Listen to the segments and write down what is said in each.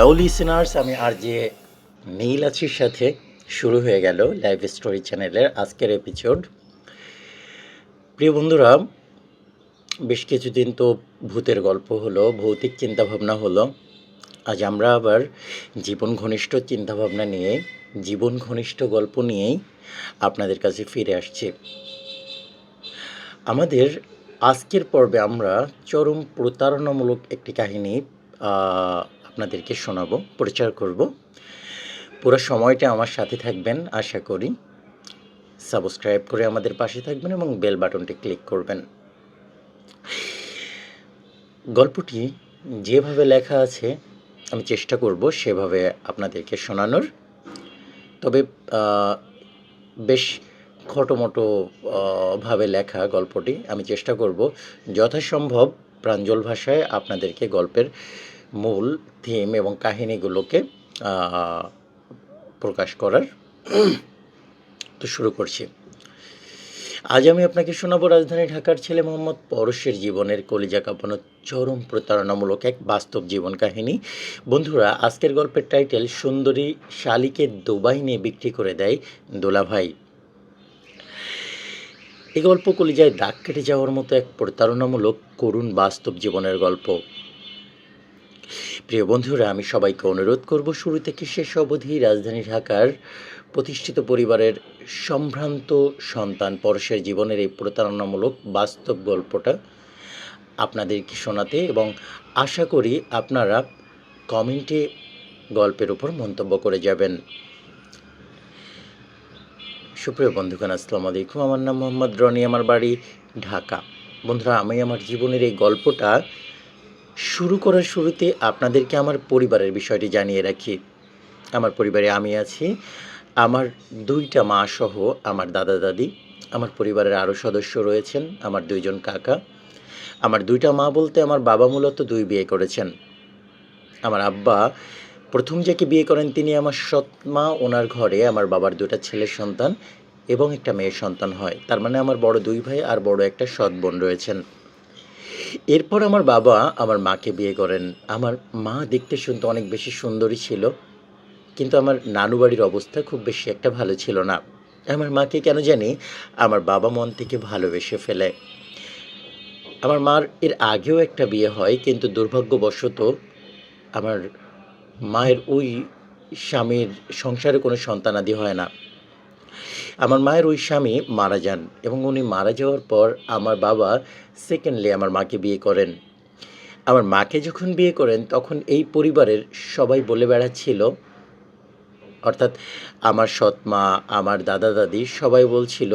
Hello listeners, আমি আর যে নীল Asir সাথে শুরু হয়ে গেল লাইভ স্টোরি চ্যানেলের আজকের এপিসোড। প্রিয় বন্ধুরা, বেশ কিছুদিন তো ভূতের গল্প হলো, ভৌতিক চিন্তাভাবনা হলো। আজ আমরা আবার জীবন ঘনিষ্ঠ চিন্তাভাবনা নিয়ে, জীবন ঘনিষ্ঠ গল্প নিয়েই আপনাদের কাছে ফিরে আসছি। আমাদের আজকের পর্বে আমরা চরম প্রতারণামূলক একটি কাহিনী আপনাদেরকে শোনাবো, প্রচার করব। পুরো সময়টা আমার সাথে থাকবেন আশা করি। সাবস্ক্রাইব করে আমাদের পাশে থাকবেন এবং বেল বাটনটি ক্লিক করবেন। গল্পটি যেভাবে লেখা আছে আমি চেষ্টা করব সেভাবে আপনাদেরকে শোনানোর। তবে বেশ খটোমটো ভাবে লেখা গল্পটি, আমি চেষ্টা করব যথাসম্ভব প্রাঞ্জল ভাষায় আপনাদেরকে গল্পের মূল থিম এবং কাহিনীগুলোকে প্রকাশ করার। তো শুরু করছি। আজ আমি আপনাকে শোনাবো রাজধানী ঢাকার ছেলে মোহাম্মদ পরশের জীবনের কলিজা কাঁপানো চরম প্রতারণামূলক এক বাস্তব জীবন কাহিনী। বন্ধুরা, আজকের গল্পের টাইটেল সুন্দরী শালিকে দুবাই নিয়ে বিক্রি করে দেয় দোলাভাই। এই গল্প কলিজায় দাগ কেটে যাওয়ার মতো এক প্রতারণামূলক করুণ বাস্তব জীবনের গল্প। প্রিয় বন্ধুরা, আমি সবাইকে অনুরোধ করব শুরু থেকে শেষ অবধি রাজধানী ঢাকার প্রতিষ্ঠিত পরিবারের সম্ভ্রান্ত সন্তান পরশের জীবনের এই প্রতারণামূলক বাস্তব গল্পটা আপনাদেরকে শোনাতে, এবং আশা করি আপনারা কমেন্টে গল্পের উপর মন্তব্য করে যাবেন। সুপ্রিয় বন্ধুগণ, আসসালামু আলাইকুম। আমার নাম মোহাম্মদ রনি, আমার বাড়ি ঢাকা। বন্ধুরা, আমি আমার জীবনের এই গল্পটা শুরু করার শুরুতে আপনাদেরকে আমার পরিবারের বিষয়টি জানিয়ে রাখি। আমার পরিবারে আমি আছি, আমার 2টা মা সহ আমার দাদা দাদি, আমার পরিবারের আরও সদস্য রয়েছেন, আমার 2 জন কাকা। আমার 2টা মা বলতে আমার বাবা মূলত 2 বিয়ে করেছেন। আমার আব্বা প্রথম যাকে বিয়ে করেন তিনি আমার সৎ মা, ওনার ঘরে আমার বাবার 2টা ছেলের সন্তান এবং একটা মেয়ের সন্তান হয়। তার মানে আমার বড় 2 ভাই আর বড় একটা সৎ বোন রয়েছেন। এরপর আমার বাবা আমার মাকে বিয়ে করেন। আমার মা দেখতে শুনতে অনেক বেশি সুন্দরী ছিল, কিন্তু আমার নানু বাড়ির অবস্থা খুব বেশি একটা ভালো ছিল না। আমার মাকে কেন জানি আমার বাবা মন থেকে ভালোবেসে ফেলে। আমার মার এর আগেও একটা বিয়ে হয়, কিন্তু দুর্ভাগ্যবশত আমার মায়ের ওই স্বামীর সংসারে কোনো সন্তানাদি হয় না। আমার মায়ের ওই স্বামী মারা যান এবং উনি মারা যাওয়ার পর আমার বাবা সেকেন্ডলি আমার মাকে বিয়ে করেন। আমার মাকে যখন বিয়ে করেন তখন এই পরিবারের সবাই বলে বেড়াচ্ছিল, অর্থাৎ আমার সৎ মা, আমার দাদা দাদি সবাই বলছিল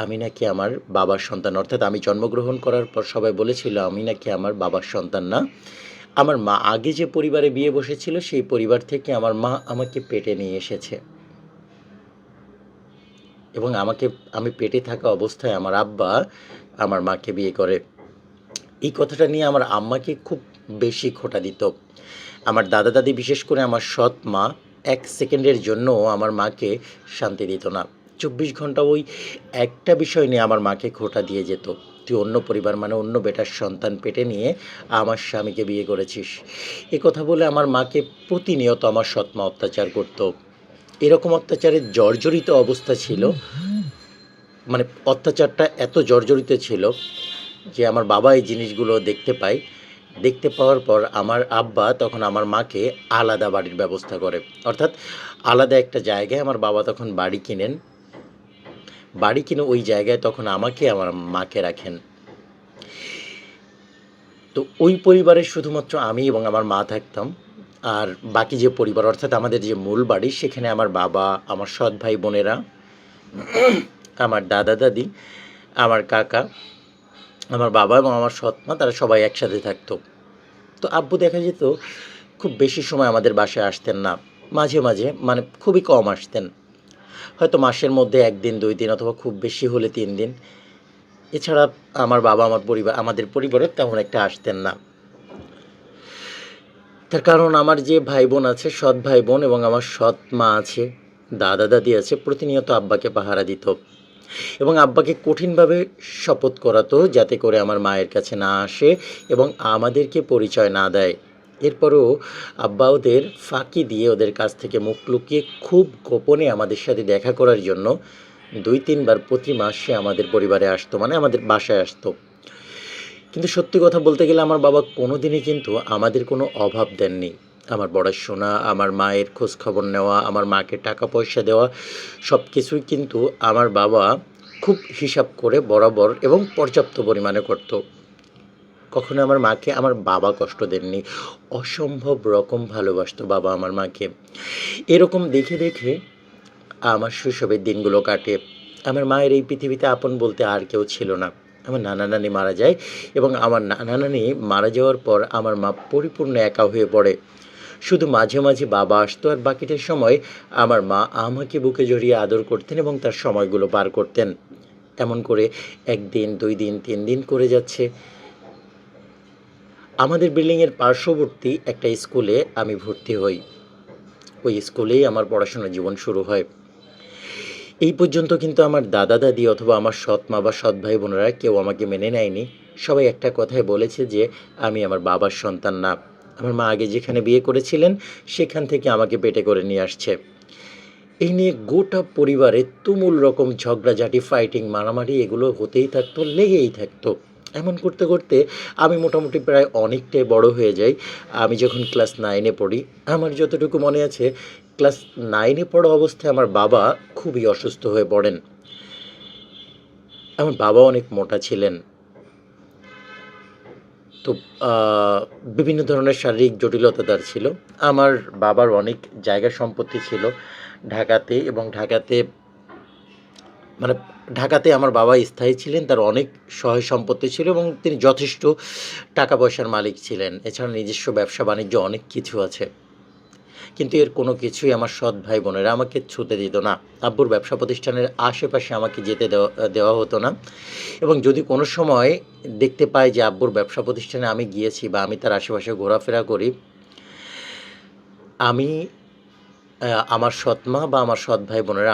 আমি নাকি আমার বাবার সন্তান। অর্থাৎ আমি জন্মগ্রহণ করার পর সবাই বলেছিল আমি নাকি আমার বাবার সন্তান না। আমার মা আগে যে পরিবারে বিয়ে বসেছিল সেই পরিবার থেকে আমার মা আমাকে পেটে নিয়ে এসেছে এবং আমি পেটে থাকা অবস্থায় আমার আব্বা আমার মাকে বিয়ে করে। এই কথাটা নিয়ে আমার আম্মাকে খুব বেশি খোঁটা দিত। আমার দাদা দাদি, বিশেষ করে আমার সৎ মা, 1 সেকেন্ডের জন্যও আমার মাকে শান্তি দিত না। 24 ঘন্টা ওই একটা বিষয় নিয়ে আমার মাকে খোঁটা দিয়ে যেত, তুই অন্য পরিবার মানে অন্য বেটার সন্তান পেটে নিয়ে আমার স্বামীকে বিয়ে করেছিস। এ কথা বলে আমার মাকে প্রতিনিয়ত আমার সৎ মা অত্যাচার করত। এরকম অত্যাচারের জর্জরিত অবস্থা ছিল, মানে অত্যাচারটা এত জর্জরিত ছিল যে আমার বাবা এই জিনিসগুলো দেখতে পায়। দেখতে পাওয়ার পর আমার আব্বা তখন আমার মাকে আলাদা বাড়ির ব্যবস্থা করে, অর্থাৎ আলাদা একটা জায়গায় আমার বাবা তখন বাড়ি কিনেন। বাড়ি কিনে ওই জায়গায় তখন আমাকে আমার মাকে রাখেন। তো ওই পরিবারে শুধুমাত্র আমি এবং আমার মা থাকতাম। আর বাকি যে পরিবার, অর্থাৎ আমাদের যে মূল বাড়ি, সেখানে আমার বাবা, আমার সৎ ভাই বোনেরা, আমার দাদা দাদি, আমার কাকা, আমার বাবা এবং আমার সৎ মা, তারা সবাই একসাথে থাকতো। তো আব্বু দেখা যেত খুব বেশি সময় আমাদের বাসায় আসতেন না, মাঝে মাঝে, মানে খুবই কম আসতেন, হয়তো মাসের মধ্যে 1 দিন 2 দিন অথবা খুব বেশি হলে 3 দিন। এছাড়া আমার বাবা আমাদের পরিবারে তেমন একটা আসতেন না। তার কারণ আমার যে ভাই বোন আছে, সৎ ভাই বোন, এবং আমার সৎ মা আছে, দাদা দাদি আছে, প্রতিনিয়ত আব্বাকে পাহারা দিত এবং আব্বাকে কঠিনভাবে শপথ করাতো যাতে করে আমার মায়ের কাছে না আসে এবং আমাদেরকে পরিচয় না দেয়। এরপরও আব্বা ওদের ফাঁকি দিয়ে ওদের কাছ থেকে মুখ লুকিয়ে খুব গোপনে আমাদের সাথে দেখা করার জন্য ২-৩ বার প্রতি মাসে আমাদের পরিবারে আসতো, মানে আমাদের বাসায় আসতো। কিন্তু সত্যি কথা বলতে গেলে আমার বাবা কোনোদিনই কিন্তু আমাদের কোনো অভাব দেননি। আমার পড়াশোনা, আমার মায়ের খোঁজখবর নেওয়া, আমার মাকে টাকা পয়সা দেওয়া সব কিছুই কিন্তু আমার বাবা খুব হিসাব করে বরাবর এবং পর্যাপ্ত পরিমাণে করত। কখনো আমার মাকে আমার বাবা কষ্ট দেননি। অসম্ভব রকম ভালোবাসতো বাবা আমার মাকে। এরকম দেখে, দেখে আমার শৈশবের দিনগুলো কাটে। আমার মায়ের এই পৃথিবীতে আপন বলতে আর কেউ ছিল না। আমার নানা নানি মারা যায় এবং আমার নানা নানি মারা যাওয়ার পর আমার মা পরিপূর্ণ একা হয়ে পড়ে। শুধু মাঝে, মাঝে বাবা আসতো আর বাকিটা সময় আমার মা আমাকে বুকে জড়িয়ে আদর করতেন এবং তার সময়গুলো পার করতেন। এমন করে ১ দিন, ২ দিন, ৩ দিন করে যাচ্ছে। আমাদের বিল্ডিংয়ের পার্শ্ববর্তী একটা স্কুলে আমি ভর্তি হই। ওই স্কুলেই আমার পড়াশোনার জীবন শুরু হয়। এই পর্যন্ত কিন্তু আমার দাদা দাদি অথবা আমার সৎ মা বা সৎ ভাই বোনেরা কেউ আমাকে মেনে নেয়নি। সবাই একটা কথাই বলেছে যে আমি আমার বাবার সন্তান না। আমার মা আগে যেখানে বিয়ে করেছিলেন সেখান থেকে আমাকে পেটে করে নিয়ে আসছে। এই নিয়ে গোটা পরিবারে তুমুল রকম ঝগড়াঝাটি, ফাইটিং, মারামারি এগুলো হতেই থাকতো, লেগেই থাকতো। এমন করতে, করতে আমি মোটামুটি প্রায় অনেকটাই বড় হয়ে যাই। আমি যখন ক্লাস 9 এ পড়ি, আমার যতটুকু মনে আছে ক্লাস 9 এ পড়া অবস্থায় আমার বাবা খুবই অসুস্থ হয়ে পড়েন। আমার বাবা অনেক মোটা ছিলেন। তো আ বিভিন্ন ধরনের শারীরিক জটিলতা তার ছিল। আমার বাবার অনেক জায়গা সম্পত্তি ছিল ঢাকাতে এবং মানে ঢাকাতে আমার বাবা স্থায়ী ছিলেন। তার অনেক সহায় সম্পত্তি ছিল এবং তিনি যথেষ্ট টাকা পয়সার মালিক ছিলেন। এছাড়া নিজস্ব ব্যবসা-বাণিজ্য অনেক কিছু আছে। কিন্তু এর কোনো কিছুই আমার সৎ ভাই-বোনেরা আমাকে ছুতে দিত না। আব্বুর ব্যবসা প্রতিষ্ঠানের আশেপাশে আমাকে যেতে দেওয়া হতো না এবং যদি কোনো সময় দেখতে পাই যে আব্বুর ব্যবসা প্রতিষ্ঠানে আমি গিয়েছি বা আমি তার আশেপাশে ঘোরাফেরা করি, আমি আমার সৎ মা বা আমার সৎ ভাই-বোনেরা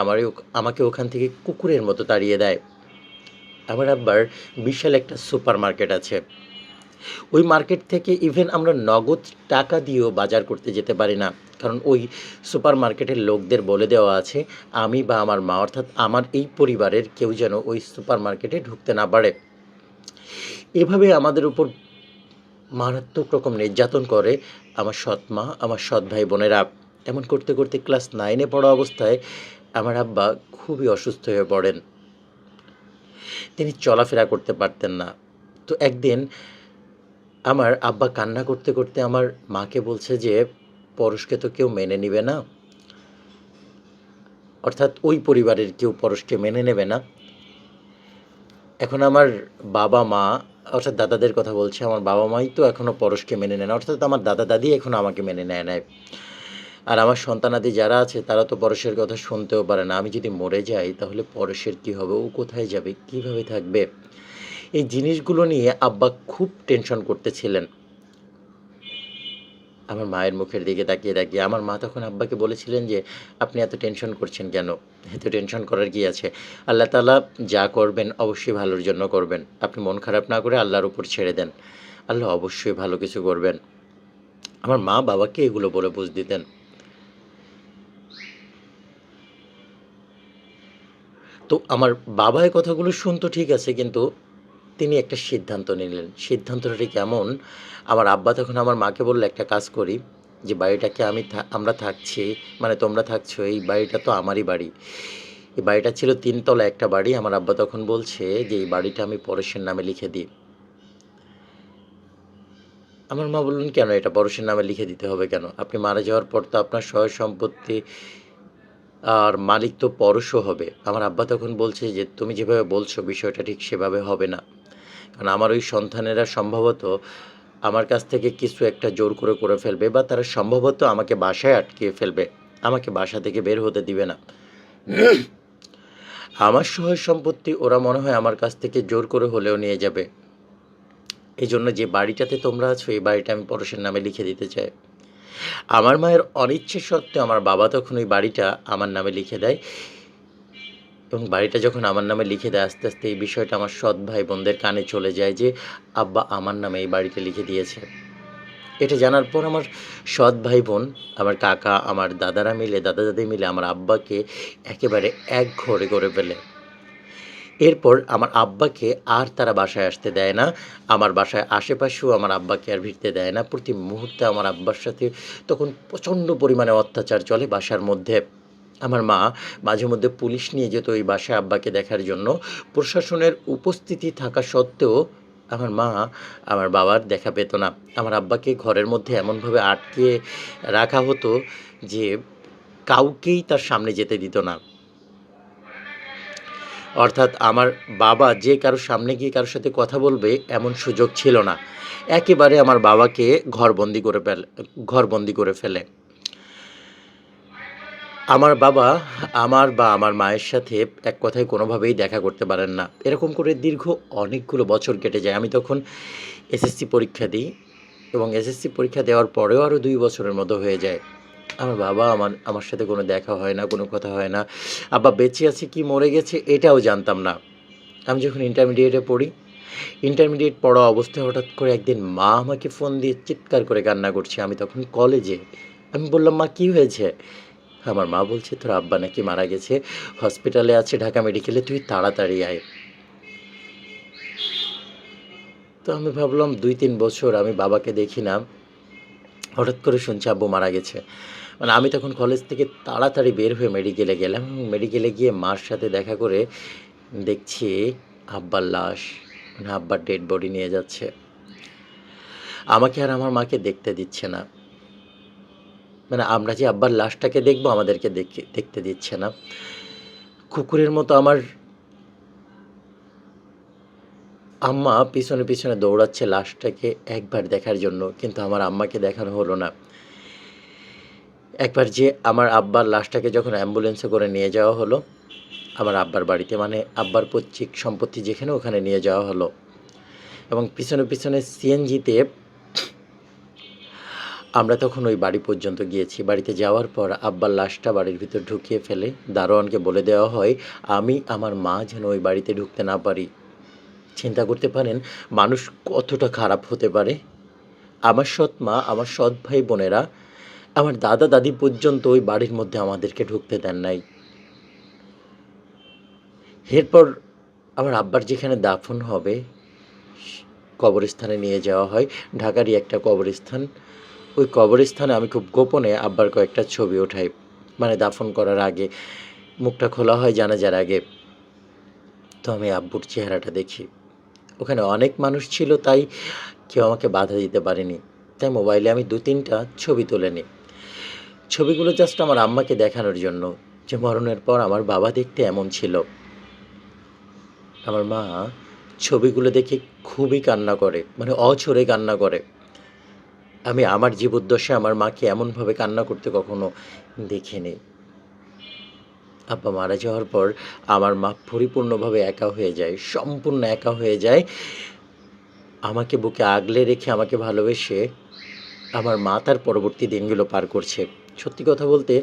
আমাকে ওখান থেকে কুকুরের মতো তাড়িয়ে দেয়। আমার আব্বার বিশাল একটা সুপার মার্কেট আছে। ওই মার্কেট থেকে ইভেন আমরা নগদ টাকা দিয়েও বাজার করতে যেতে পারি না। কারণ ওই সুপার মার্কেটের লোকদের বলে দেওয়া আছে, আমি বা আমার মা অর্থাৎ আমার এই পরিবারের কেউ যেন ওই সুপার মার্কেটে ঢুকতে না পারে। এভাবে আমাদের উপর মারাত্মক রকম নির্যাতন করে আমার সৎ মা, আমার সৎ ভাই-বোনেরা। এমন করতে, করতে ক্লাস 9 এ পড়া অবস্থায় আমার আব্বা খুবই অসুস্থ হয়ে পড়েন। তিনি চলাফেরা করতে পারতেন না। তো একদিন আমার আব্বা কান্না করতে, করতে আমার মাকে বলছে যে, "পরশকে তো কেউ মেনে নিবে না। অর্থাৎ ওই পরিবারের কেউ পরশকে মেনে নেবে না।" এখন আমার বাবা-মা অর্থাৎ দাদাদের কথা বলছি। আমার বাবা-মাই তো এখনো পরশকে মেনে নেয় না। অর্থাৎ আমার দাদা-দাদি এখনো আমাকে মেনে নেয় নাই। আর আমার সন্তানাদি যারা আছে তারা তো পরশের কথা শুনতেও পারে না। আমি যদি মরে যাই তাহলে পরশের কী হবে? ও কোথায় যাবে? কীভাবে থাকবে? এই জিনিসগুলো নিয়ে আব্বা খুব টেনশন করতেছিলেন। আমার মায়ের মুখের দিকে তাকিয়ে, তাকিয়ে আমার মা তখন আব্বাকে বলেছিলেন যে, "আপনি এত টেনশন করছেন কেন? এত টেনশন করার কি আছে? আল্লাহ তাআলা যা করবেন অবশ্যই ভালোর জন্য করবেন। আপনি মন খারাপ না করে আল্লাহর উপর ছেড়ে দেন। আল্লাহ অবশ্যই ভালো কিছু করবেন।" আমার মা বাবাকে এগুলো বলে বুঝ দিতেন। তো আমার বাবা এই কথাগুলো শুনতো ঠিক আছে, কিন্তু তিনি একটা সিদ্ধান্ত নিলেন। সিদ্ধান্তটা ঠিক এমন, আমার আব্বা তখন আমার মাকে বলল, "একটা কাজ করি, যে বাড়িটাকে আমরা থাকছি, মানে তোমরা থাকছো, এই বাড়িটা তো আমারই বাড়ি।" এই বাড়িটা ছিল ৩ তলা একটা বাড়ি। আমার আব্বা তখন বলছে যে, "এই বাড়িটা আমি পরশের নামে লিখে দিই।" আমার মা বললেন, "কেন এটা পরশের নামে লিখে দিতে হবে কেন? আপনি মারা যাওয়ার পর তো আপনার সয় সম্পত্তি আর মালিক তো পরশও হবে।" আমার আব্বা তখন বলছে যে, "তুমি যেভাবে বলছো বিষয়টা ঠিক সেভাবে হবে না। কারণ আমার ওই সন্তানেরা সম্ভবত আমার কাছ থেকে কিছু একটা জোর করে ফেলবে বা তারা সম্ভবত আমাকে বাসায় আটকিয়ে ফেলবে। আমাকে বাসা থেকে বের হতে দিবে না। আমার সহায় সম্পত্তি ওরা মনে হয় আমার কাছ থেকে জোর করে হলেও নিয়ে যাবে। এজন্য যে বাড়িটাতে তোমরা আছো এই বাড়িটা আমি পরশের নামে লিখে দিতে চাই।" আমার মায়ের অনিচ্ছে সত্ত্বেও আমার বাবা তখন ওই বাড়িটা আমার নামে লিখে দেয় এবং বাড়িটা যখন আমার নামে লিখে দেয় আস্তে, আস্তে এই বিষয়টা আমার সৎ ভাই বোনদের কানে চলে যায় যে আব্বা আমার নামে এই বাড়িটা লিখে দিয়েছে। এটা জানার পর আমার সৎ ভাই বোন, আমার কাকা, আমার দাদারা মিলে, দাদা দাদি মিলে আমার আব্বাকে একেবারে একঘরে করে ফেলে। এরপর আমার আব্বাকে আর তারা বাসায় আসতে দেয় না। আমার বাসায় আশেপাশেও আমার আব্বাকে আর ভিড়তে দেয় না। প্রতি মুহূর্তে আমার আব্বার সাথে তখন প্রচণ্ড পরিমাণে অত্যাচার চলে বাসার মধ্যে। আমার মা মাঝে মধ্যে পুলিশ নিয়ে যেত ওই বাসায় আব্বাকে দেখার জন্য। প্রশাসনের উপস্থিতি থাকা সত্ত্বেও আমার মা আমার বাবার দেখা পেত না। আমার আব্বাকে ঘরের মধ্যে এমনভাবে আটকে রাখা হতো যে কাউকেই তার সামনে যেতে দিত না। অর্থাৎ আমার বাবা যে কারোর সামনে গিয়ে কারোর সাথে কথা বলবে এমন সুযোগ ছিল না। একেবারে আমার বাবাকে ঘরবন্দি করে ফেলে। আমার বাবা আমার মায়ের সাথে এক কথায় কোনোভাবেই দেখা করতে পারেন না। এরকম করে দীর্ঘ অনেকগুলো বছর কেটে যায়। আমি তখন এসএসসি পরীক্ষা দিই এবং এসএসসি পরীক্ষা দেওয়ার পরেও আরও ২ বছরের মতো হয়ে যায়। আমার বাবা আমার সাথে কোনো দেখা হয় না, কোনো কথা হয় না। আব্বা বেঁচে আছে কি মরে গেছে এটাও জানতাম না। আমি যখন ইন্টারমিডিয়েটে পড়ি, ইন্টারমিডিয়েট পড়া অবস্থায় হঠাৎ করে একদিন মা আমাকে ফোন দিয়ে চিৎকার করে কান্না করছে। আমি তখন কলেজে। আমি বললাম, "মা কী হয়েছে?" আমার মা বলছে, "তোর আব্বা নাকি মারা গেছে। হসপিটালে আছে ঢাকা মেডিকেলে, তুই তাড়াতাড়ি আয়।" তো আমি ভাবলাম ২-৩ বছর আমি বাবাকে দেখি না। হঠাৎ করে শুনছি আব্বু মারা গেছে। মানে আমি তখন কলেজ থেকে তাড়াতাড়ি বের হয়ে মেডিকেলে গেলাম এবং মেডিকেলে গিয়ে মার সাথে দেখা করে দেখছি আব্বার লাশ, মানে আব্বার ডেড বডি নিয়ে যাচ্ছে। আমাকে আর আমার মাকে দেখতে দিচ্ছে না। মানে আমরা যে আব্বার লাশটাকে দেখবো আমাদেরকে দেখতে দিচ্ছে না। কুকুরের মতো আমার আম্মা পিছনে পিছনে দৌড়াচ্ছে লাশটাকে একবার দেখার জন্য, কিন্তু আমার আম্মাকে দেখানো হলো না। একবার যে আমার আব্বার লাশটাকে যখন অ্যাম্বুলেন্সে করে নিয়ে যাওয়া হলো আমার আব্বার বাড়িতে, মানে আব্বার পৈতৃক সম্পত্তি যেখানে ওখানে নিয়ে যাওয়া হলো এবং পিছনে পিছনে সিএনজিতে আমরা তখন ওই বাড়ি পর্যন্ত গিয়েছি। বাড়িতে যাওয়ার পর আব্বার লাশটা বাড়ির ভিতর ঢুকিয়ে ফেলে দারোয়ানকে বলে দেওয়া হয় আমি আমার মা যেন ওই বাড়িতে ঢুকতে না পারি। চিন্তা করতে পারেন মানুষ কতটা খারাপ হতে পারে। আমার সৎ মা, আমার সৎ ভাই বোনেরা, আমার দাদা দাদি পর্যন্ত ওই বাড়ির মধ্যে আমাদেরকে ঢুকতে দেন নাই। এরপর আমার আব্বার যেখানে দাফন হবে কবরস্থানে নিয়ে যাওয়া হয়, ঢাকারই একটা কবরস্থান। ওই কবরস্থানে আমি খুব গোপনে আব্বার কয়েকটা ছবি ওঠাই, মানে দাফন করার আগে মুখটা খোলা হয় জানাজার আগে। তো আমি আব্বুর চেহারাটা দেখি। ওখানে অনেক মানুষ ছিল তাই কেউ আমাকে বাধা দিতে পারেনি। তাই মোবাইলে আমি ২-৩টা ছবি তুলে নিই। ছবিগুলো জাস্ট আমার আম্মাকে দেখানোর জন্য যে মরণের পর আমার বাবা দেখতে এমন ছিল। আমার মা ছবিগুলো দেখে খুবই কান্না করে, মানে অঝরে কান্না করে। আমি আমার জীবদ্দশায় আমার মাকে এমনভাবে কান্না করতে কখনো দেখিনি। আব্বা মারা যাওয়ার পর আমার মা পরিপূর্ণভাবে একা হয়ে যায়, সম্পূর্ণ একা হয়ে যায়। আমাকে বুকে আগলে রেখে আমাকে ভালোবেসে আমার মা তার পরবর্তী দিনগুলো পার করছে। সত্যি কথা বলতে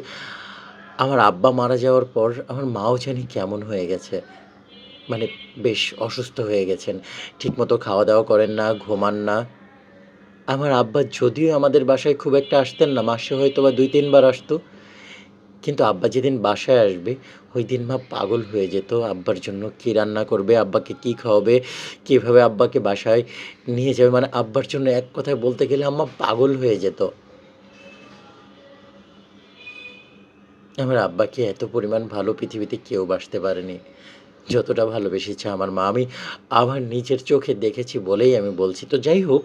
আমার আব্বা মারা যাওয়ার পর আমার মাও জানি কেমন হয়ে গেছে। মানে বেশ অসুস্থ হয়ে গেছেন। ঠিকমতো খাওয়া-দাওয়া করেন না, ঘুমান না। আমার আব্বা যদিও আমাদের বাসায় খুব একটা আসতেন না, মাসে হয়তোবা ২-৩ বার আসতো। কিন্তু আব্বা যেদিন বাসায় আসবে, ওইদিন মা পাগল হয়ে যেত। আব্বার জন্য কী রান্না করবে, আব্বাকে কী খাওয়াবে, কীভাবে আব্বাকে বাসায় নিয়ে যাবে। মানে আব্বার জন্য এক কথায় বলতে গেলে আম্মা পাগল হয়ে যেত। আমার আব্বাকে এত পরিমাণ ভালো পৃথিবীতে কেউ বাসতে পারেনি, যতটা ভালোবেসেছে আমার মা। আমি আমার নিজের চোখে দেখেছি বলেই আমি বলছি। তো যাই হোক,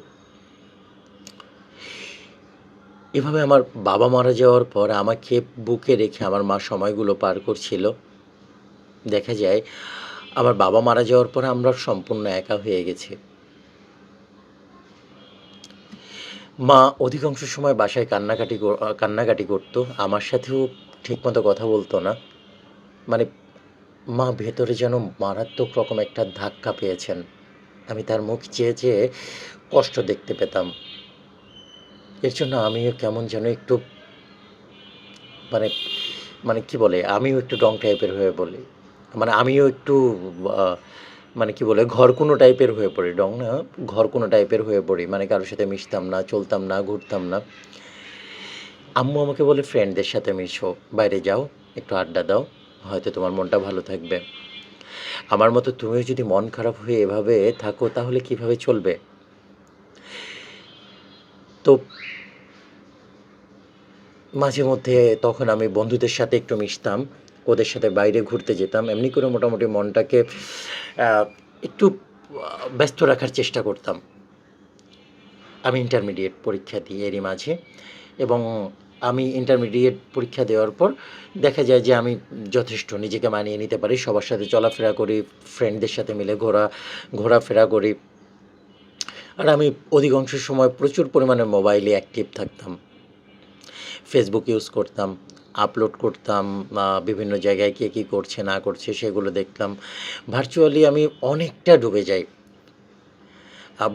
এভাবে আমার বাবা মারা যাওয়ার পর আমাকে বুকে রেখে আমার মা সময়গুলো পার করছিল। দেখা যায় আমার বাবা মারা যাওয়ার পর আমরা সম্পূর্ণ একা হয়ে গেছি। মা অধিকাংশ সময় বাসায় কান্নাকাটি করতো। আমার সাথেও ঠিকমতো কথা বলতো না। মানে মা ভেতরে যেন মারাত্মক রকম একটা ধাক্কা পেয়েছেন। আমি তার মুখ চেয়ে চেয়ে কষ্ট দেখতে পেতাম। এর জন্য আমিও কেমন যেন একটু মানে মানে কি বলে? আমিও একটু ডং টাইপের হয়ে বলি। মানে আমিও একটু আ মানে কি বলে ঘর কোনো টাইপের হয়ে পড়ি, ডং না, ঘর কোনো টাইপের হয়ে পড়ি, মানে কারোর সাথে মিশতাম না, চলতাম না, ঘুরতাম না। আম্মু আমাকে বলে ফ্রেন্ডদের সাথে মিশো, বাইরে যাও, একটু আড্ডা দাও, হয়তো তোমার মনটা ভালো থাকবে। আমার মতো তুমিও যদি মন খারাপ হয়ে এভাবে থাকো তাহলে কিভাবে চলবে? তো মাঝে মধ্যে তখন আমি বন্ধুদের সাথে একটু মিশতাম, ওদের সাথে বাইরে ঘুরতে যেতাম, এমনি করে মোটামুটি মনটাকে একটু ব্যস্ত রাখার চেষ্টা করতাম। আমি ইন্টারমিডিয়েট পরীক্ষা দিই এরই মাঝে, এবং আমি ইন্টারমিডিয়েট পরীক্ষা দেওয়ার পর দেখা যায় যে আমি যথেষ্ট নিজেকে মানিয়ে নিতে পারি, সবার সাথে চলাফেরা করি, ফ্রেন্ডদের সাথে মিলে ঘোরাফেরা করি। আর আমি অধিকাংশ সময় প্রচুর পরিমাণে মোবাইলে অ্যাক্টিভ থাকতাম, ফেসবুক ইউজ করতাম, আপলোড করতাম, বিভিন্ন জায়গায় কে কী করছে না করছে সেগুলো দেখতাম। ভার্চুয়ালি আমি অনেকটা ডুবে যাই,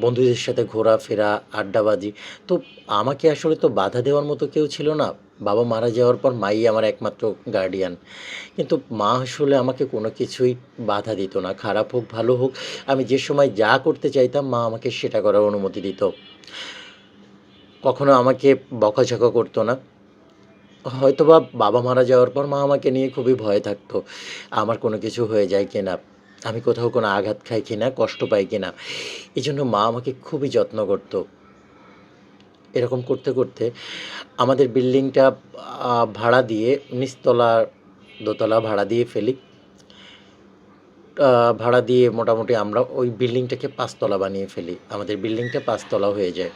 বন্ধুদের সাথে ঘোরাফেরা, আড্ডাবাজি। তো আমাকে আসলে তো বাধা দেওয়ার মতো কেউ ছিল না। বাবা মারা যাওয়ার পর মাই আমার একমাত্র গার্ডিয়ান। কিন্তু মা আসলে আমাকে কোনো কিছুই বাধা দিত না। খারাপ হোক, ভালো হোক, আমি যে সময় যা করতে চাইতাম মা আমাকে সেটা করার অনুমতি দিত। কখনো আমাকে বকাঝকা করতো না। হয়তোবা বাবা মারা যাওয়ার পর মা আমাকে নিয়ে খুবই ভয়ে থাকতো। আমার কোনো কিছু হয়ে যায় কিনা, আমি কোথাও কোনো আঘাত খাই কিনা, কষ্ট পাই কিনা। এজন্য মা আমাকে খুবই যত্ন করত। এরকম করতে করতে আমাদের বিল্ডিংটা ভাড়া দিয়ে নিচতলা, দোতলা ভাড়া দিয়ে ফেলি। ভাড়া দিয়ে মোটামুটি আমরা ওই বিল্ডিংটাকে ৫ তলা বানিয়ে ফেলি। আমাদের বিল্ডিংটা ৫ তলা হয়ে যায়।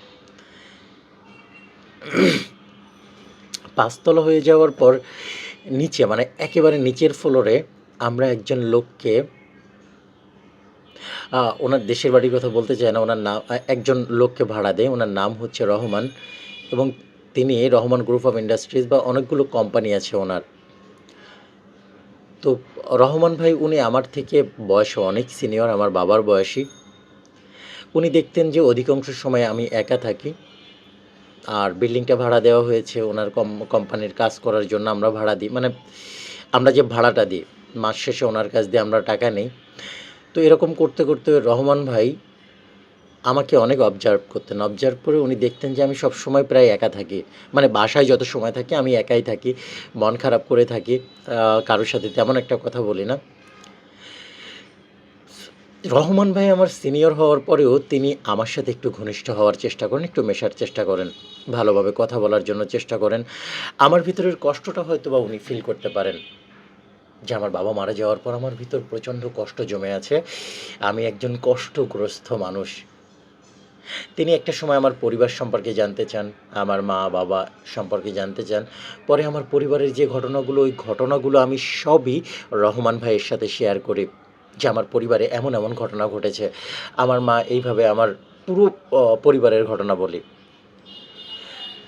৫ তলা হয়ে যাওয়ার পর নিচে, মানে একেবারে নিচের ফ্লোরে আমরা একজন লোককে, ওনার দেশের বাড়ির কথা বলতে চাই না, ওনার নাম, একজন লোককে ভাড়া দেয়, ওনার নাম হচ্ছে রহমান, এবং তিনি রহমান গ্রুপ অফ ইন্ডাস্ট্রিজ বা অনেকগুলো কোম্পানি আছে ওনার। তো রহমান ভাই উনি আমার থেকে বয়সে অনেক সিনিয়র, আমার বাবার বয়সী। উনি দেখতেন যে অধিকাংশ সময় আমি একা থাকি, আর বিল্ডিংটা ভাড়া দেওয়া হয়েছে ওনার কোম্পানির কাজ করার জন্য। আমরা ভাড়া দিই, মানে আমরা যে ভাড়াটা দিই মাস শেষে ওনার কাছ দিয়ে আমরা টাকা নেই। তো এরকম করতে করতে রহমান ভাই আমাকে অনেক অবজার্ভ করতেন। অবজার্ভ করে উনি দেখতেন যে আমি সবসময় প্রায় একা থাকি, মানে বাসায় যত সময় থাকি আমি একাই থাকি, মন খারাপ করে থাকি, কারোর সাথে তেমন একটা কথা বলি না। রহমান ভাই আমার সিনিয়র হওয়ার পরেও তিনি আমার সাথে একটু ঘনিষ্ঠ হওয়ার চেষ্টা করেন, একটু মেশার চেষ্টা করেন, ভালোভাবে কথা বলার জন্য চেষ্টা করেন। আমার ভিতরের কষ্টটা হয়তো বা উনি ফিল করতে পারেন যে আমার বাবা মারা যাওয়ার পর আমার ভিতর প্রচণ্ড কষ্ট জমে আছে, আমি একজন কষ্টগ্রস্ত মানুষ। তিনি একটা সময় আমার পরিবার সম্পর্কে জানতে চান, আমার মা বাবা সম্পর্কে জানতে চান। পরে আমার পরিবারের যে ঘটনাগুলো, ওই ঘটনাগুলো আমি সবই রহমান ভাইয়ের সাথে শেয়ার করি যে আমার পরিবারে এমন এমন ঘটনা ঘটেছে। আমার মা এইভাবে আমার পুরো পরিবারের ঘটনা বলি।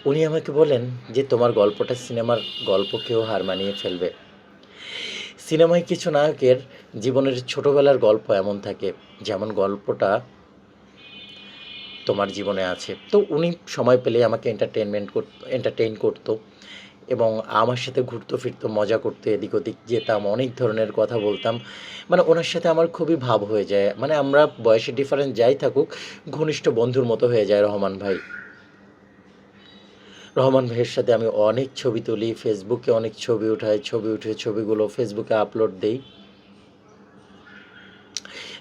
উনি আমাকে বলেন যে তোমার গল্পটা সিনেমার গল্পকেও হার মানিয়ে ফেলবে। সিনেমায় কিছু নায়কের জীবনের ছোটোবেলার গল্প এমন থাকে, যেমন গল্পটা তোমার জীবনে আছে। তো উনি সময় পেলে আমাকে এন্টারটেইন করতো, এবং আমার সাথে ঘুরতো ফিরতো, মজা করতো, এদিক ওদিক যেতাম, অনেক ধরনের কথা বলতাম। মানে ওনার সাথে আমার খুবই ভাব হয়ে যায়, মানে আমরা বয়সের ডিফারেন্স যাই থাকুক ঘনিষ্ঠ বন্ধুর মতো হয়ে যায় রহমান ভাই। রহমান ভাইয়ের সাথে আমি অনেক ছবি তুলি, ফেসবুকে অনেক ছবি উঠাই, ছবি উঠে ছবিগুলো ফেসবুকে আপলোড দেই।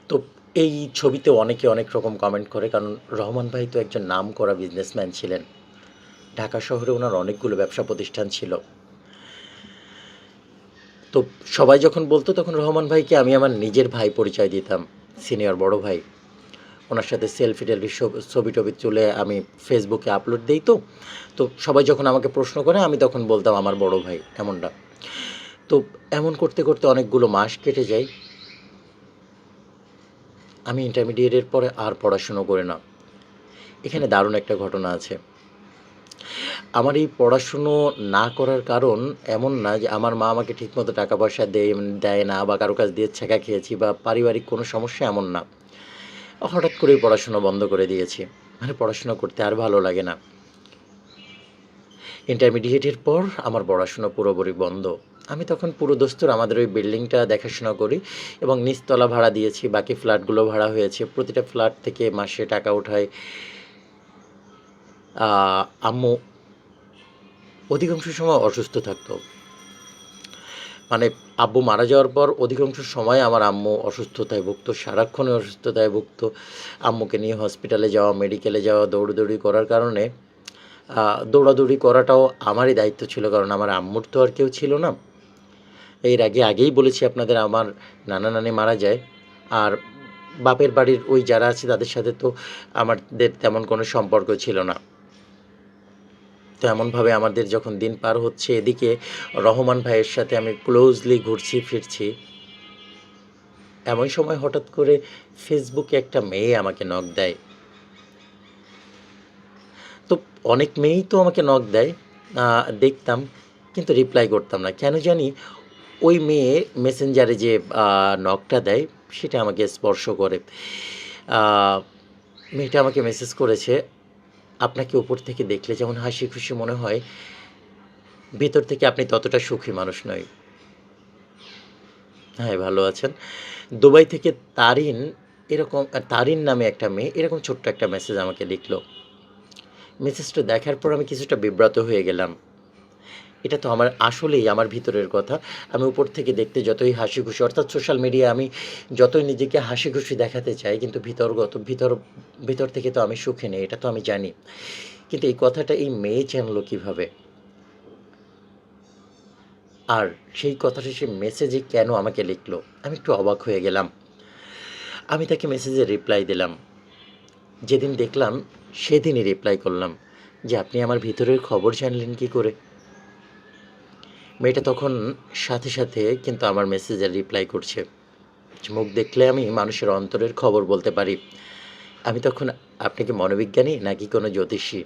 তো এই ছবিতে অনেকে অনেক রকম কমেন্ট করে, কারণ রহমান ভাই তো একজন নামকরা বিজনেসম্যান ছিলেন। ঢাকা শহরে ওনার অনেকগুলো ব্যবসা প্রতিষ্ঠান ছিল। তো সবাই যখন বলতো তখন রহমান ভাইকে আমি আমার নিজের ভাই পরিচয় দিতাম, সিনিয়র বড় ভাই। ওনার সাথে সেলফি-টেলফি ছবি-টবি তুলে আমি ফেসবুকে আপলোড দেই। তো তো সবাই যখন আমাকে প্রশ্ন করে আমি তখন বলতাম আমার বড় ভাই, এমনটা। তো এমন করতে করতে অনেকগুলো মাস কেটে যায়। আমি ইন্টারমিডিয়েটের পরে আর পড়াশুনো করি না। এখানে দারুণ একটা ঘটনা আছে। আমার এই পড়াশুনো না করার কারণ এমন না যে আমার মা আমাকে ঠিকমতো টাকা পয়সা দেয় না, বা কারো কাছ দিয়ে ছেঁকা খেয়েছি, বা পারিবারিক কোনো সমস্যা, এমন না। হঠাৎ করেই পড়াশোনা বন্ধ করে দিয়েছি। মানে পড়াশোনা করতে আর ভালো লাগে না। ইন্টারমিডিয়েটের পর আমার পড়াশোনা পুরোপুরি বন্ধ। আমি তখন পুরোদস্তুর আমাদের ওই বিল্ডিংটা দেখাশোনা করি এবং নিচতলা ভাড়া দিয়েছি, বাকি ফ্ল্যাটগুলো ভাড়া হয়েছে। প্রতিটা ফ্ল্যাট থেকে মাসে টাকা ওঠায়। আম্মু অধিকাংশ সময় অসুস্থ থাকতো। মানে আব্বু মারা যাওয়ার পর অধিকাংশ সময় আমার আম্মু অসুস্থতায় ভুগতো, সারাক্ষণই অসুস্থতায় ভুগতো। আম্মুকে নিয়ে হসপিটালে যাওয়া, মেডিকেলে যাওয়া, দৌড়াদৌড়ি করার কারণে দৌড়াদৌড়ি করাটাও আমারই দায়িত্ব ছিল, কারণ আমার আম্মুর তো আর কেউ ছিল না। এর আগেই বলেছি আপনাদের, আমার নানা নানি মারা যায়। আর বাপের বাড়ির ওই যারা আছে তাদের সাথে তো আমাদের তেমন কোনো সম্পর্ক ছিল না। তো এমনভাবে আমাদের যখন দিন পার হচ্ছে, এদিকে রহমান ভাইয়ের সাথে আমি ক্লোজলি ঘুরছি ফিরছি, এমন সময় হঠাৎ করে ফেসবুকে একটা মেয়ে আমাকে নক দেয়। তো অনেক মেয়েই তো আমাকে নক দেয়, দেখতাম, কিন্তু রিপ্লাই করতাম না। কেন জানি ওই মেয়ে মেসেঞ্জারে যে নকটা দেয় সেটা আমাকে স্পর্শ করে। মেয়েটা আমাকে মেসেজ করেছে, আপনাকে উপর থেকে দেখলে যেমন হাসি খুশি মনে হয়, ভিতর থেকে আপনি ততটা সুখী মানুষ নয়। হ্যাঁ, ভালো আছেন। দুবাই থেকে তারিন, এরকম তারিন নামে একটা মেয়ে এরকম ছোট্ট একটা মেসেজ আমাকে লিখলো। মেসেজটা দেখার পর আমি কিছুটা বিব্রত হয়ে গেলাম। এটা তো আসলেই আমার ভিতরের কথা। আমি উপর থেকে দেখতে যতই হাসি খুশি, অর্থাৎ সোশ্যাল মিডিয়ায় আমি যতই নিজেকে হাসি খুশি দেখাতে চাই, কিন্তু ভিতর থেকে তো আমি সুখী নেই, এটা তো আমি জানি। কিন্তু এই কথাটা এই মেয়ে জানলো কীভাবে? আর সেই কথাটা সে মেসেজে কেন আমাকে লিখলো? আমি একটু অবাক হয়ে গেলাম। আমি তাকে মেসেজে রিপ্লাই দিলাম। যেদিন দেখলাম সেদিনই রিপ্লাই করলাম যে, আপনি আমার ভিতরের খবর জানলেন কী করে? মেয়েটা তখন সাথে কিন্তু আমার মেসেজের রিপ্লাই করছে। মুখ দেখলে আমি মানুষের অন্তরের খবর বলতে পারি। আমি তখন, আপনি কি মনোবিজ্ঞানী নাকি কোনো জ্যোতিষী?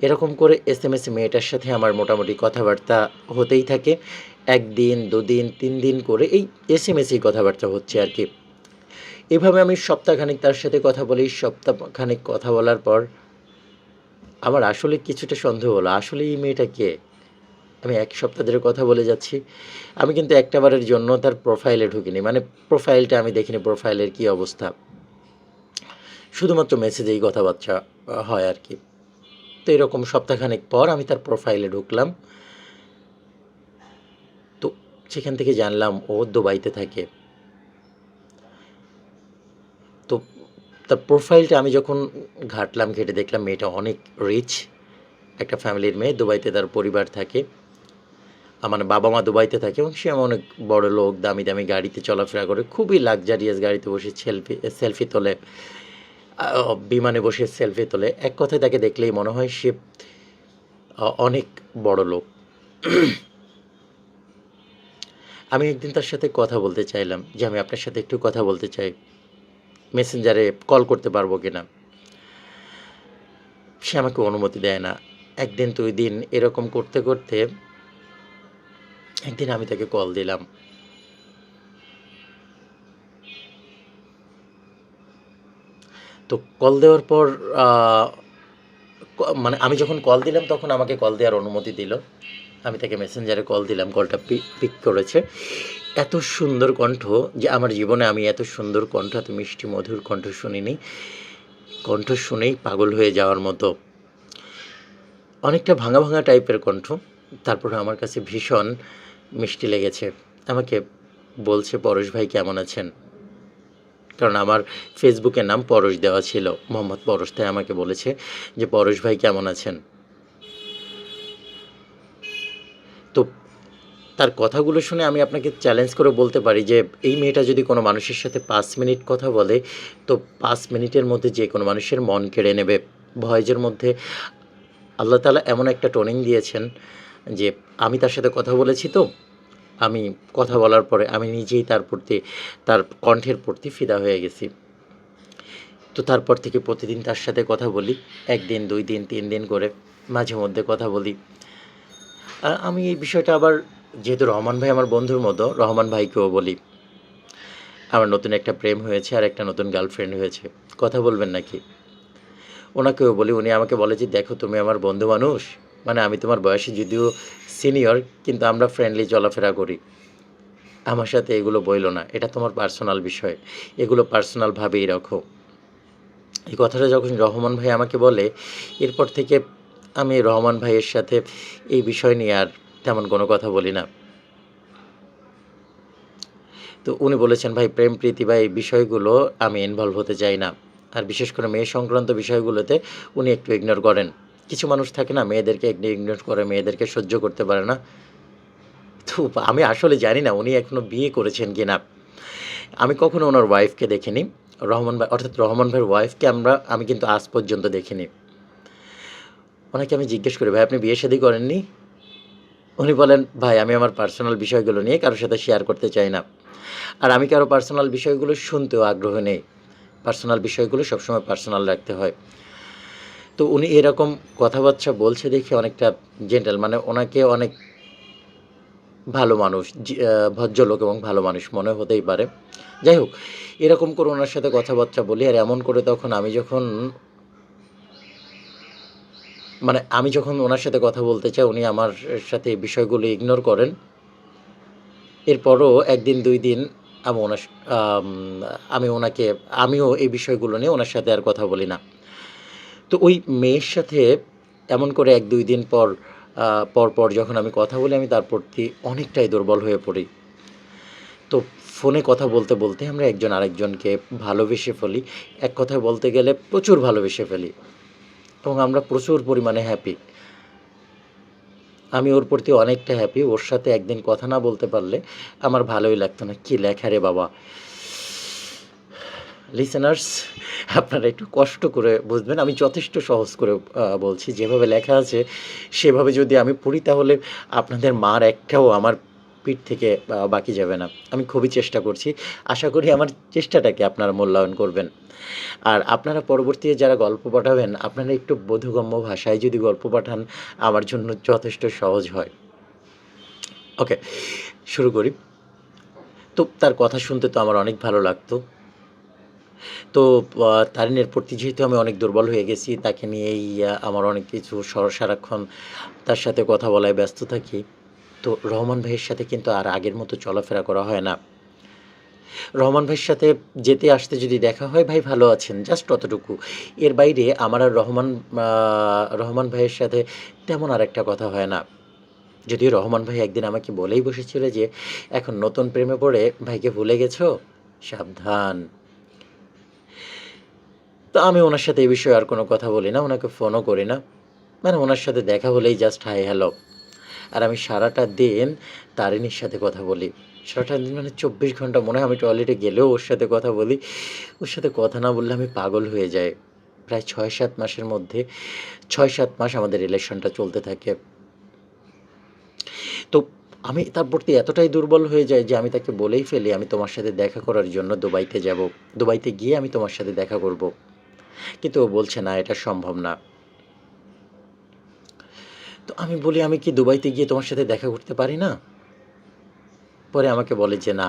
এরকম করে এসএমএসে মেয়েটার সাথে আমার মোটামুটি কথাবার্তা হতেই থাকে। ১ দিন, ২ দিন, ৩ দিন করে এই এসএমএসেই কথাবার্তা হচ্ছে আর কি। এভাবে আমি সপ্তাহখানেক তার সাথে কথা বলি। সপ্তাহখানেক কথা বলার পর আমার আসলে কিছুটা সন্দেহ হলো, আসলে এই মেয়েটা কে? আমি ১ সপ্তাহ ধরে কথা বলে যাচ্ছি। আমি কিন্তু একটা বারের জন্য তার প্রোফাইলে ঢুকিনি। মানে প্রোফাইলটা আমি দেখিনি, প্রোফাইলের কী অবস্থা। শুধুমাত্র মেসেজেই কথাবার্তা হয় আর কি। তো এরকম সপ্তাহখানেক পর আমি তার প্রোফাইলে ঢুকলাম। তো সেখান থেকে জানলাম ও দুবাইতে থাকে। তো তার প্রোফাইলটা আমি যখন ঘাঁটলাম, ঘেঁটে দেখলাম মেয়েটা অনেক রিচ একটা ফ্যামিলির মেয়ে, দুবাইতে তার পরিবার থাকে। মানে বাবা-মা দুবাইতে থাকে এবং সে অনেক বড়লোক, দামি গাড়িতে চলাফেরা করে, খুবই লাক্সারিয়াস গাড়িতে বসে সেলফি তোলে, বিমানে বসে সেলফি তোলে। এক কথায় তাকে দেখলেই মনে হয় সে অনেক বড়লোক। আমি একদিন তার সাথে কথা বলতে চাইলাম যে, আমি আপনার সাথে একটু কথা বলতে চাই, মেসেঞ্জারে কল করতে পারবো কিনা? সে আমাকে অনুমতি দেয় না। ১ দিন ২ দিন এরকম করতে একদিন আমি তাকে কল দিলাম। তো কল দেওয়ার পর মানে আমি যখন কল দিলাম তখন আমাকে কল দেওয়ার অনুমতি দিল। আমি তাকে মেসেঞ্জারে কল দিলাম, কলটা পিক করেছে। এত সুন্দর কণ্ঠ যে আমার জীবনে আমি এত সুন্দর কণ্ঠ, এত মিষ্টি মধুর কণ্ঠ শুনিনি। কণ্ঠ শুনেই পাগল হয়ে যাওয়ার মতো। অনেকটা ভাঙা টাইপের কণ্ঠ। তারপরে আমার কাছে ভীষণ মিষ্টি লেগেছে। আমাকে বলছে, পরশ ভাই কেমন আছেন? কারণ আমার ফেসবুকের নাম পরশ দেওয়া ছিল, মোহাম্মদ পরশ। তাই আমাকে বলেছে যে, পরশ ভাই কেমন আছেন? তো তার কথাগুলো শুনে আমি আপনাকে চ্যালেঞ্জ করে বলতে পারি যে, এই মেয়েটা যদি কোনো মানুষের সাথে ৫ মিনিট কথা বলে, তো ৫ মিনিটের মধ্যে যে কোনো মানুষের মন কেড়ে নেবে। ভয়েসের মধ্যে আল্লাহ তাআলা এমন একটা টোনিং দিয়েছেন যে, আমি তার সাথে কথা বলেছি তো, আমি কথা বলার পরে আমি নিজেই তার কণ্ঠের প্রতি ফিদা হয়ে গেছি। তো তারপর থেকে প্রতিদিন তার সাথে কথা বলি। ১ দিন, ২ দিন, ৩ দিন করে মাঝে মধ্যে কথা বলি। আমি এই বিষয়টা আবার, যেহেতু রহমান ভাই আমার বন্ধুর মতো, রহমান ভাইকেও বলি, আমার নতুন একটা প্রেম হয়েছে আর একটা নতুন গার্লফ্রেন্ড হয়েছে, কথা বলবেন নাকি? ওনাকেও বলি, উনি আমাকে বলে যে, দেখো তুমি আমার বন্ধু মানুষ, মানে আমি তোমার বয়সে যদিও সিনিয়র, কিন্তু আমরা ফ্রেন্ডলি চলাফেরা করি। আমার সাথে এগুলো বইলো না, এটা তোমার পার্সোনাল বিষয়, এগুলো পার্সোনালভাবেই রাখো। এই কথাটা যখন রহমান ভাই আমাকে বলে, এরপর থেকে আমি রহমান ভাইয়ের সাথে এই বিষয় নিয়ে আর তেমন কোনো কথা বলি না। তো উনি বলেছেন, ভাই প্রেম প্রীতি বা এই বিষয়গুলো আমি ইনভলভ হতে চাই না। আর বিশেষ করে মেয়ে সংক্রান্ত বিষয়গুলোতে উনি একটু ইগনোর করেন। কিছু মানুষ থাকে না, মেয়েদেরকে একটু ইগনোর করে, মেয়েদেরকে সহ্য করতে পারে না। তো আমি আসলে জানি না উনি এখনো বিয়ে করেছেন কিনা। আমি কখনো ওনার ওয়াইফকে দেখিনি। রহমান ভাই অর্থাৎ রহমান ভাইয়ের ওয়াইফকে আমি কিন্তু আজ পর্যন্ত দেখিনি। ওনাকে আমি জিজ্ঞেস করি, ভাই আপনি বিয়ে শাদী করেননি? উনি বলেন, ভাই আমি আমার পার্সোনাল বিষয়গুলো নিয়ে কারোর সাথে শেয়ার করতে চাই না। আর আমি কারো পার্সোনাল বিষয়গুলো শুনতেও আগ্রহ নেই। পার্সোনাল বিষয়গুলো সবসময় পার্সোনাল রাখতে হয়। তো উনি এরকম কথাবার্তা বলছে দেখে অনেকটা জেন্টাল, মানে ওনাকে অনেক ভালো মানুষ, ভদ্রলোক এবং ভালো মানুষ মনে হতেই পারে। যাই হোক, এরকম করে ওনার সাথে কথাবার্তা বলি, আর এমন করে তখন আমি যখন ওনার সাথে কথা বলতে চাই, উনি আমার সাথে এই বিষয়গুলো ইগনোর করেন। এরপরও ১ দিন ২ দিন আমি ওনার স আম আমি ওনাকে আমিও এই বিষয়গুলো নিয়ে ওনার সাথে আর কথা বলি না। তো ওই মেয়ের সাথে এমন করে ১-২ দিন পর যখন আমি কথা বলি, আমি তার প্রতি অনেকটাই দুর্বল হয়ে পড়ি। তো ফোনে কথা বলতে আমরা একজন আরেকজনকে ভালোবেসে ফেলি। এক কথায় বলতে গেলে প্রচুর ভালোবেসে ফেলি এবং আমরা প্রচুর পরিমাণে হ্যাপি। আমি ওর প্রতি অনেকটা হ্যাপি। ওর সাথে একদিন কথা না বলতে পারলে আমার ভালোই লাগতো না। কি লেখা রে বাবা! লিসেনার্স, আপনারা একটু কষ্ট করে বুঝবেন। আমি যথেষ্ট সহজ করে বলছি। যেভাবে লেখা আছে সেভাবে যদি আমি পড়ি, তাহলে আপনাদের মার একটাও আমার পিঠ থেকে বাকি যাবে না। আমি খুবই চেষ্টা করছি। আশা করি আমার চেষ্টাটাকে আপনারা মূল্যায়ন করবেন। আর আপনারা পরবর্তীতে যারা গল্প পাঠাবেন, আপনারা একটু বোধগম্য ভাষায় যদি গল্প পাঠান, আমার জন্য যথেষ্ট সহজ হয়। ওকে, শুরু করি। তো তার কথা শুনতে তো আমার অনেক ভালো লাগতো। তো তারিনের প্রতি যেহেতু আমি অনেক দুর্বল হয়ে গেছি, তাকে নিয়েই আমার অনেক কিছু সারাক্ষণ তার সাথে কথা বলায় ব্যস্ত থাকি। তো রহমান ভাইয়ের সাথে কিন্তু আর আগের মতো চলাফেরা করা হয় না। রহমান ভাইয়ের সাথে যেতে আসতে যদি দেখা হয়, "ভাই ভালো আছেন?" জাস্ট অতটুকু। এর বাইরে আমার আর রহমান ভাইয়ের সাথে তেমন আরেকটা কথা হয় না। যদিও রহমান ভাই একদিন আমাকে বলেই বসেছিল যে, "এখন নতুন প্রেমে পড়ে ভাইকে ভুলে গেছো? সাবধান।" তো আমি ওনার সাথে এই বিষয়ে আর কোনো কথা বলি না, ওনাকে ফোনও করি না। মানে ওনার সাথে দেখা হলেই জাস্ট হাই হ্যালো। আর আমি সারাটা দিন তারিনীর সাথে কথা বলি। সারাটা দিন মানে ২৪ ঘন্টা মনে হয় আমি টয়লেটে গেলেও ওর সাথে কথা বলি। ওর সাথে কথা না বললে আমি পাগল হয়ে যাই। প্রায় ৬-৭ মাসের মধ্যে ৬-৭ মাস আমাদের রিলেশনটা চলতে থাকে। তো আমি তার প্রতি এতটাই দুর্বল হয়ে যাই যে আমি তাকে বলেই ফেলি, "আমি তোমার সাথে দেখা করার জন্য দুবাইতে যাব। দুবাইতে গিয়ে আমি তোমার সাথে দেখা করব।" কিন্তু ও বলছে, "না, এটা সম্ভব না।" তো আমি বলি, "আমি কি দুবাইতে গিয়ে তোমার সাথে দেখা করতে পারি না?" পরে আমাকে বলে যে, "না,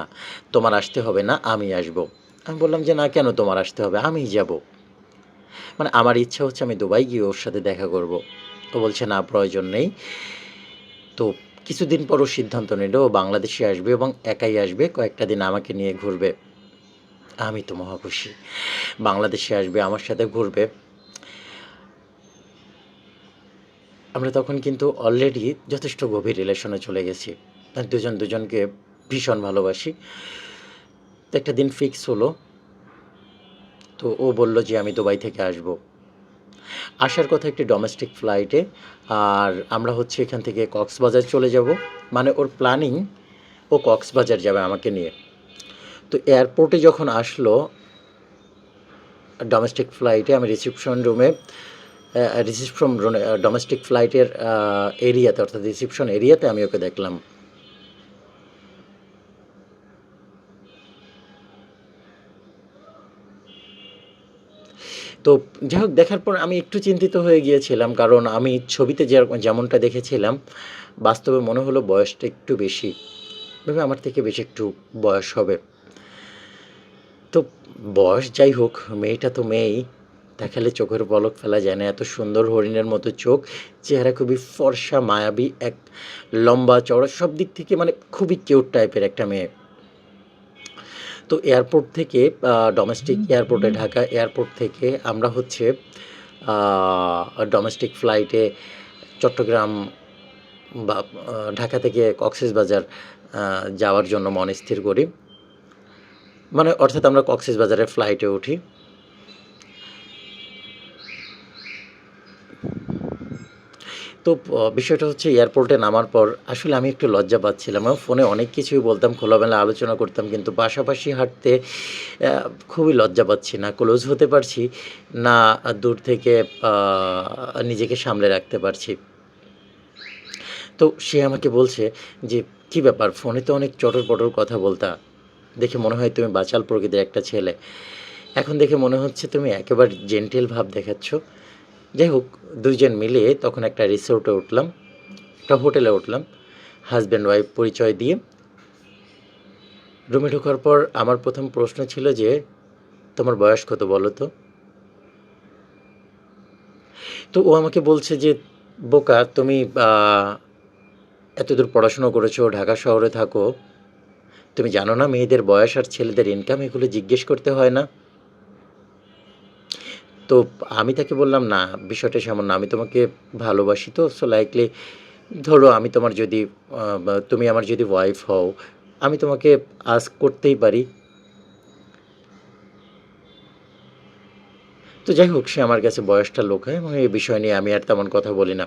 তোমার আসতে হবে না, আমি আসবো।" আমি বললাম যে, "না, কেন তোমার আসতে হবে? আমিই যাবো।" মানে আমার ইচ্ছা হচ্ছে আমি দুবাই গিয়ে ওর সাথে দেখা করব। ও বলছে, "না, প্রয়োজন নেই।" তো কিছুদিন পর ও সিদ্ধান্ত নিল ও বাংলাদেশে আসবে এবং একাই আসবে, কয়েকটা দিন আমাকে নিয়ে ঘুরবে। আমি তো মহা খুশি। বাংলাদেশে আসবে, আমার সাথে ঘুরবে। আমরা তখন কিন্তু অলরেডি যথেষ্ট গভীর রিলেশনে চলে গেছি। আর দুজন দুজনকে ভীষণ ভালোবাসি। তো একটা দিন ফিক্স হলো। তো ও বলল যে, "আমি দুবাই থেকে আসবো।" আসার কথা একটি ডোমেস্টিক ফ্লাইটে। আর আমরা হচ্ছে এখান থেকে কক্সবাজার চলে যাব। মানে ওর প্ল্যানিং, ও কক্সবাজার যাবে আমাকে নিয়ে। তো এয়ারপোর্টে যখন আসলো ডোমেস্টিক ফ্লাইটে, আমি রিসিপশন রুমে রিসিপশন ডোমেস্টিক ফ্লাইটের এরিয়াতে, অর্থাৎ রিসিপশন এরিয়াতে আমি ওকে দেখলাম। তো যাই হোক, দেখার পর আমি একটু চিন্তিত হয়ে গিয়েছিলাম, কারণ আমি ছবিতে যেমনটা দেখেছিলাম, বাস্তবে মনে হলো বয়সটা একটু বেশি। ভেবে আমার থেকে বেশি একটু বয়স হবে। তো বয়স যাই হোক, মেয়েটা তো মেয়েই। দেখালে চোখের পলক ফেলা যায় না, এত সুন্দর হরিণের মতো চোখ, চেহারা খুবই ফর্সা, মায়াবী, এক লম্বা চওড়া, সব দিক থেকে মানে খুবই কিউট টাইপের একটা মেয়ে। তো এয়ারপোর্ট থেকে ডোমেস্টিক এয়ারপোর্টে, ঢাকা এয়ারপোর্ট থেকে আমরা হচ্ছে ডোমেস্টিক ফ্লাইটে চট্টগ্রাম বা ঢাকা থেকে কক্সবাজার যাওয়ার জন্য মন স্থির করি। মানে অর্থাৎ আমরা কক্সবাজারের ফ্লাইটে উঠি। তো বিষয়টা হচ্ছে এয়ারপোর্টে নামার পর আসলে আমি একটু লজ্জা পাচ্ছিলাম। আমি ফোনে অনেক কিছুই বলতাম, খোলামেলা আলোচনা করতাম, কিন্তু পাশাপাশি হাঁটতে খুবই লজ্জা পাচ্ছি। না ক্লোজ হতে পারছি, না দূর থেকে নিজেকে সামলে রাখতে পারছি। তো সে আমাকে বলছে যে, "কী ব্যাপার? ফোনে তো অনেক চটর-পটর কথা বলতা। দেখে মনে হয় তুমি বাচাল প্রকৃতির একটা ছেলে। এখন দেখে মনে হচ্ছে তুমি একেবারে জেন্টেল ভাব দেখাচ্ছ।" যাই হোক, ২ জন মিলে তখন একটা রিসোর্টে উঠলাম, একটা হোটেলে উঠলাম। হাসব্যান্ড ওয়াইফ পরিচয় দিয়ে রুমে ঢোকার পর আমার ১ম প্রশ্ন ছিল যে, "তোমার বয়স কত বলো তো?" তো ও আমাকে বলছে যে, "বোকা তুমি এতদূর পড়াশুনো করেছো, ঢাকা শহরে থাকো। তুমি জানো না মেয়েদের বয়স আর ছেলেদের ইনকাম এগুলো জিজ্ঞেস করতে হয় না?" তো আমি তাকে বললাম, "না, বিষয়টা সেমন না। আমি তোমাকে ভালোবাসি তো। সো লাইকলি ধরো আমি তোমার যদি বা তুমি আমার যদি ওয়াইফ হও, আমি তোমাকে আস্ক করতেই পারি।" তো যাই হোক, সে আমার কাছে বয়সটা লুকায় এবং এই বিষয় নিয়ে আমি আর তেমন কথা বলি না।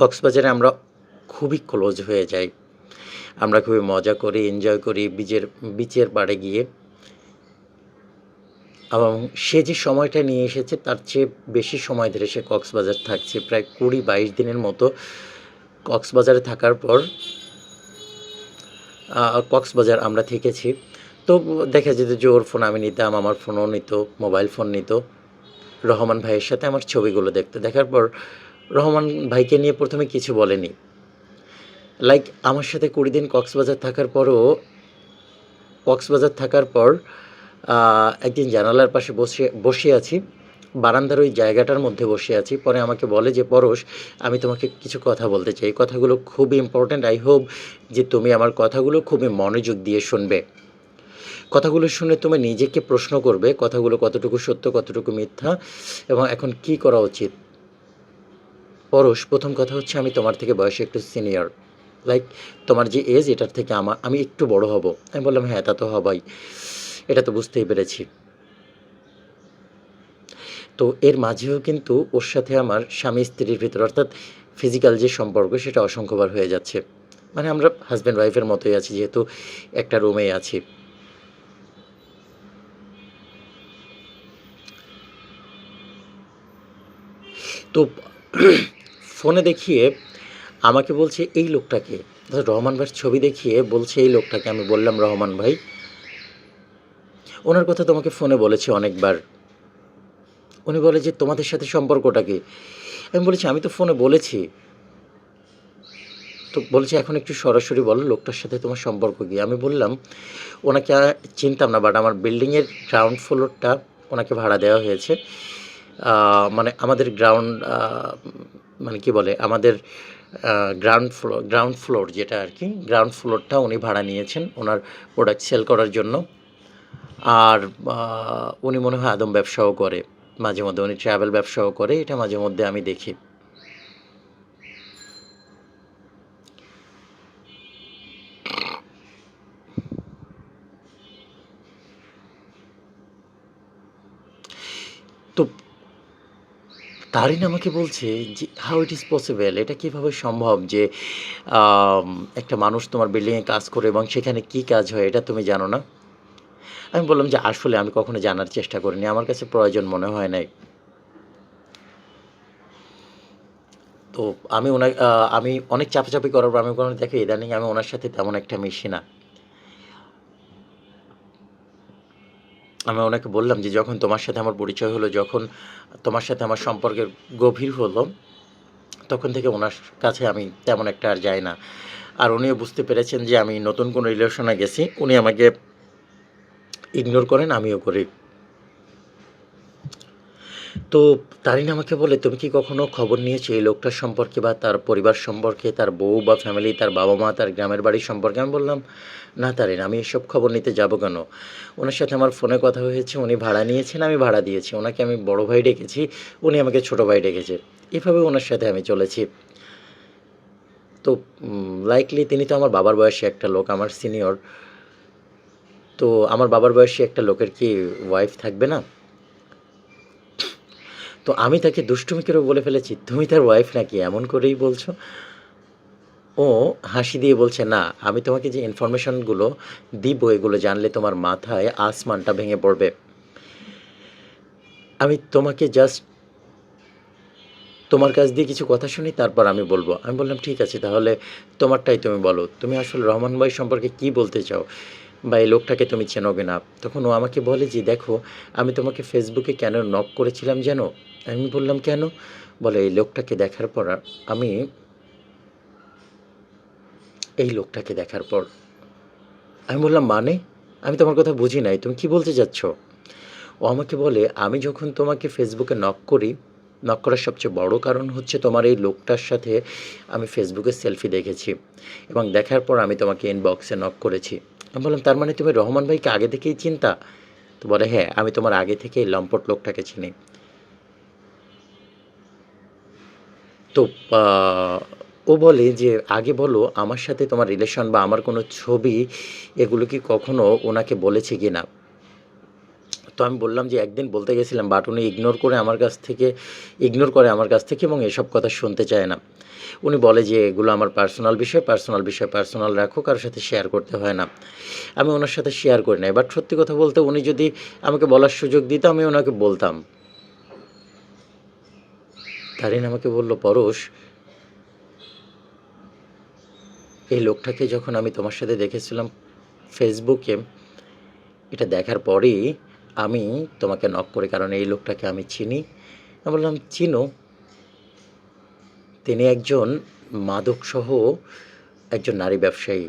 কক্সবাজারে আমরা খুবই ক্লোজ হয়ে যাই। আমরা খুবই মজা করি, এনজয় করি বিচের পাড়ে গিয়ে, এবং সে যে সময়টা নিয়ে এসেছে তার চেয়ে বেশি সময় ধরে সে কক্সবাজার থাকছে। প্রায় ২০-২২ দিনের মতো কক্সবাজারে থাকার পর কক্সবাজার আমরা থেকেছি। তো দেখা যেত যে ওর ফোন আমি নিতাম, আমার ফোনও নিত, মোবাইল ফোন নিত। রহমান ভাইয়ের সাথে আমার ছবিগুলো দেখতো। দেখার পর রহমান ভাইকে নিয়ে ১ম এ কিছু বলেনি। লাইক আমার সাথে ২০ দিন কক্সবাজার থাকার পর একদিন জানালার পাশে বসে আছি। বারান্দার ওই জায়গাটার মধ্যে বসে আছি। পরে আমাকে বলে যে, "পরশ, আমি তোমাকে কিছু কথা বলতে চাই। এই কথাগুলো খুবই ইম্পোর্টেন্ট। আই হোপ যে তুমি আমার কথাগুলো খুবই মনোযোগ দিয়ে শুনবে। কথাগুলো শুনে তুমি নিজেকে প্রশ্ন করবে, কথাগুলো কতটুকু সত্য, কতটুকু মিথ্যা এবং এখন কী করা উচিত। পরশ, ১ম কথা হচ্ছে আমি তোমার থেকে বয়সে একটু সিনিয়র। লাইক তোমার যে এজ এটার থেকে আমি একটু বড় হব।" আমি বললাম, "হ্যাঁ, তা তো হবাই। এটা তো বুঝতেই পেরেছি।" তো এর মাঝেও কিন্তু ওর সাথে আমার স্বামী-স্ত্রীর ভিতরে অর্থাৎ ফিজিক্যাল যে সম্পর্ক সেটা অসংখ্যবার হয়ে যাচ্ছে। মানে আমরা হাসব্যান্ড ওয়াইফের মতোই আছি, যেহেতু একটা রুমেই আছি। তো ফোনে দেখিয়ে আমাকে বলছে, "এই লোকটা কে?" রহমান ভাইয়ের ছবি দেখিয়ে বলছে, "এই লোকটাকে।" আমি বললাম, "রহমান ভাই। ওনার কথা তোমাকে ফোনে বলেছি অনেকবার।" উনি বলে যে, "তোমাদের সাথে সম্পর্কটা কি?" আমি বলেছি, "আমি তো ফোনে বলেছি।" তো বলছে, "এখন একটু সরাসরি বলো লোকটার সাথে তোমার সম্পর্ক কী?" আমি বললাম, "ওনাকে চিনতাম না, বাট আমার বিল্ডিংয়ের গ্রাউন্ড ফ্লোরটা ওনাকে ভাড়া দেওয়া হয়েছে। মানে আমাদের মানে কি বলে, আমাদের গ্রাউন্ড ফ্লোর যেটা আর কি, গ্রাউন্ড ফ্লোরটা উনি ভাড়া নিয়েছেন ওনার প্রোডাক্ট সেল করার জন্য। আর উনি মনে হয় আদম ব্যবসাও করে। মাঝে মধ্যে উনি ট্রাভেল ব্যবসাও করে, এটা মাঝে মধ্যে আমি দেখি।" তো তারিন আমাকে বলছে যে, "হাউ ইট ইজ পসিবল? এটা কিভাবে সম্ভব যে আম একটা মানুষ তোমার বিল্ডিংয়ে কাজ করে এবং সেখানে কি কাজ হয় এটা তুমি জানো না?" আমি বললাম যে, "আসলে আমি কখনো জানার চেষ্টা করিনি। আমার কাছে প্রয়োজন মনে হয় নাই।" তো আমি অনেক চাপাচাপি করার পর আমি বললাম, "দেখো, ইদানিং আমি উনার সাথে তেমন একটা মিশি না।" আমি ওনাকে বললাম যে, "যখন তোমার সাথে আমার পরিচয় হলো, যখন তোমার সাথে আমার সম্পর্কের গভীর হলো, তখন থেকে উনার কাছে আমি তেমন একটা আর যাই না।" আর উনিও বুঝতে পেরেছেন যে আমি নতুন কোনো রিলেশনে গেছি। উনি আমাকে ইগনোর করেন, আমিও করি। তো তারিন আমাকে বলে, "তুমি কি কখনো খবর নিয়েছো এই লোকটার সম্পর্কে বা তার পরিবার সম্পর্কে, তার বউ বা ফ্যামিলি, তার বাবা-মা, তার গ্রামের বাড়ির সম্পর্কে?" আমি বললাম, "না তারিন, আমি এসব খবর নিতে যাবো কেন? ওনার সাথে আমার ফোনে কথা হয়েছে, উনি ভাড়া নিয়েছেন, আমি ভাড়া দিয়েছি। ওনাকে আমি বড় ভাই ডেকেছি, উনি আমাকে ছোট ভাই ডেকেছে। এভাবে ওনার সাথে আমি চলেছি। তো লাইকলি তিনি তো আমার বাবার বয়সী একটা লোক, আমার সিনিয়র। তো আমার বাবার বয়সী একটা লোকের কি ওয়াইফ থাকবে না?" তো আমি তাকে দুষ্টুমি করে বলে ফেলেছি, "তুমি তার ওয়াইফ নাকি? এমন করেই বলছো?" ও হাসি দিয়ে বলছে, "না, আমি তোমাকে যে ইনফরমেশনগুলো দিব এগুলো জানলে তোমার মাথায় আসমানটা ভেঙে পড়বে। আমি তোমাকে জাস্ট তোমার কাছ দিয়ে কিছু কথা শুনি তারপর আমি বলবো।" আমি বললাম, "ঠিক আছে, তাহলে তোমারটাই তুমি বলো। তুমি আসলে রহমান ভাই সম্পর্কে কী বলতে চাও? বা এই লোকটাকে তুমি চেনো কিনা?" তখন ও আমাকে বলে যে, "দেখো, আমি তোমাকে ফেসবুকে কেন নক করেছিলাম জানো?" আমি বললাম, "কেন?" বলে, "এই লোকটাকে দেখার পর আমি এই লোকটাকে দেখার পর।" আমি বললাম, "মানে? আমি তোমার কথা বুঝি নাই। তুমি কি বলতে চাচ্ছ?" ও আমাকে বলে, "আমি যখন তোমাকে ফেসবুকে নক করি, নক করার সবচেয়ে বড় কারণ হচ্ছে তোমার এই লোকটার সাথে আমি ফেসবুকে সেলফি দেখেছি এবং দেখার পর আমি তোমাকে ইনবক্সে নক করেছি।" আমি বললাম, "তার মানে তুমি রহমান ভাইকে আগে থেকেই চিনতা?" তো বলে, "হ্যাঁ, আমি তোমার আগে থেকেই লম্পট লোকটাকে চিনি।" তো আ ও বলে যে, "আগে বলো আমার সাথে তোমার রিলেশন বা আমার কোনো ছবি এগুলো কি কখনো ওনাকে বলেছে কিনা?" তো আমি বললাম যে, "একদিন বলতে গেছিলাম বাট উনি ইগনোর করে আমার কাছ থেকে এবং এসব কথা শুনতে চায় না। উনি বলে যে, 'এগুলো আমার পার্সোনাল রাখো, কারো সাথে শেয়ার করতে হয় না।' আমি ওনার সাথে শেয়ার করি নাই। বাট সত্যি কথা বলতে উনি যদি আমাকে বলার সুযোগ দিত আমি ওনাকে বলতাম।" তারিন আমাকে বলল, "পরশ, এই লোকটাকে যখন আমি তোমার সাথে দেখেছিলাম ফেসবুকে, এটা দেখার পরেই আমি তোমাকে নক করি, কারণ এই লোকটাকে আমি চিনি।" আমি বললাম, "চিনো? তিনি একজন মাদকসহ একজন নারী ব্যবসায়ী।"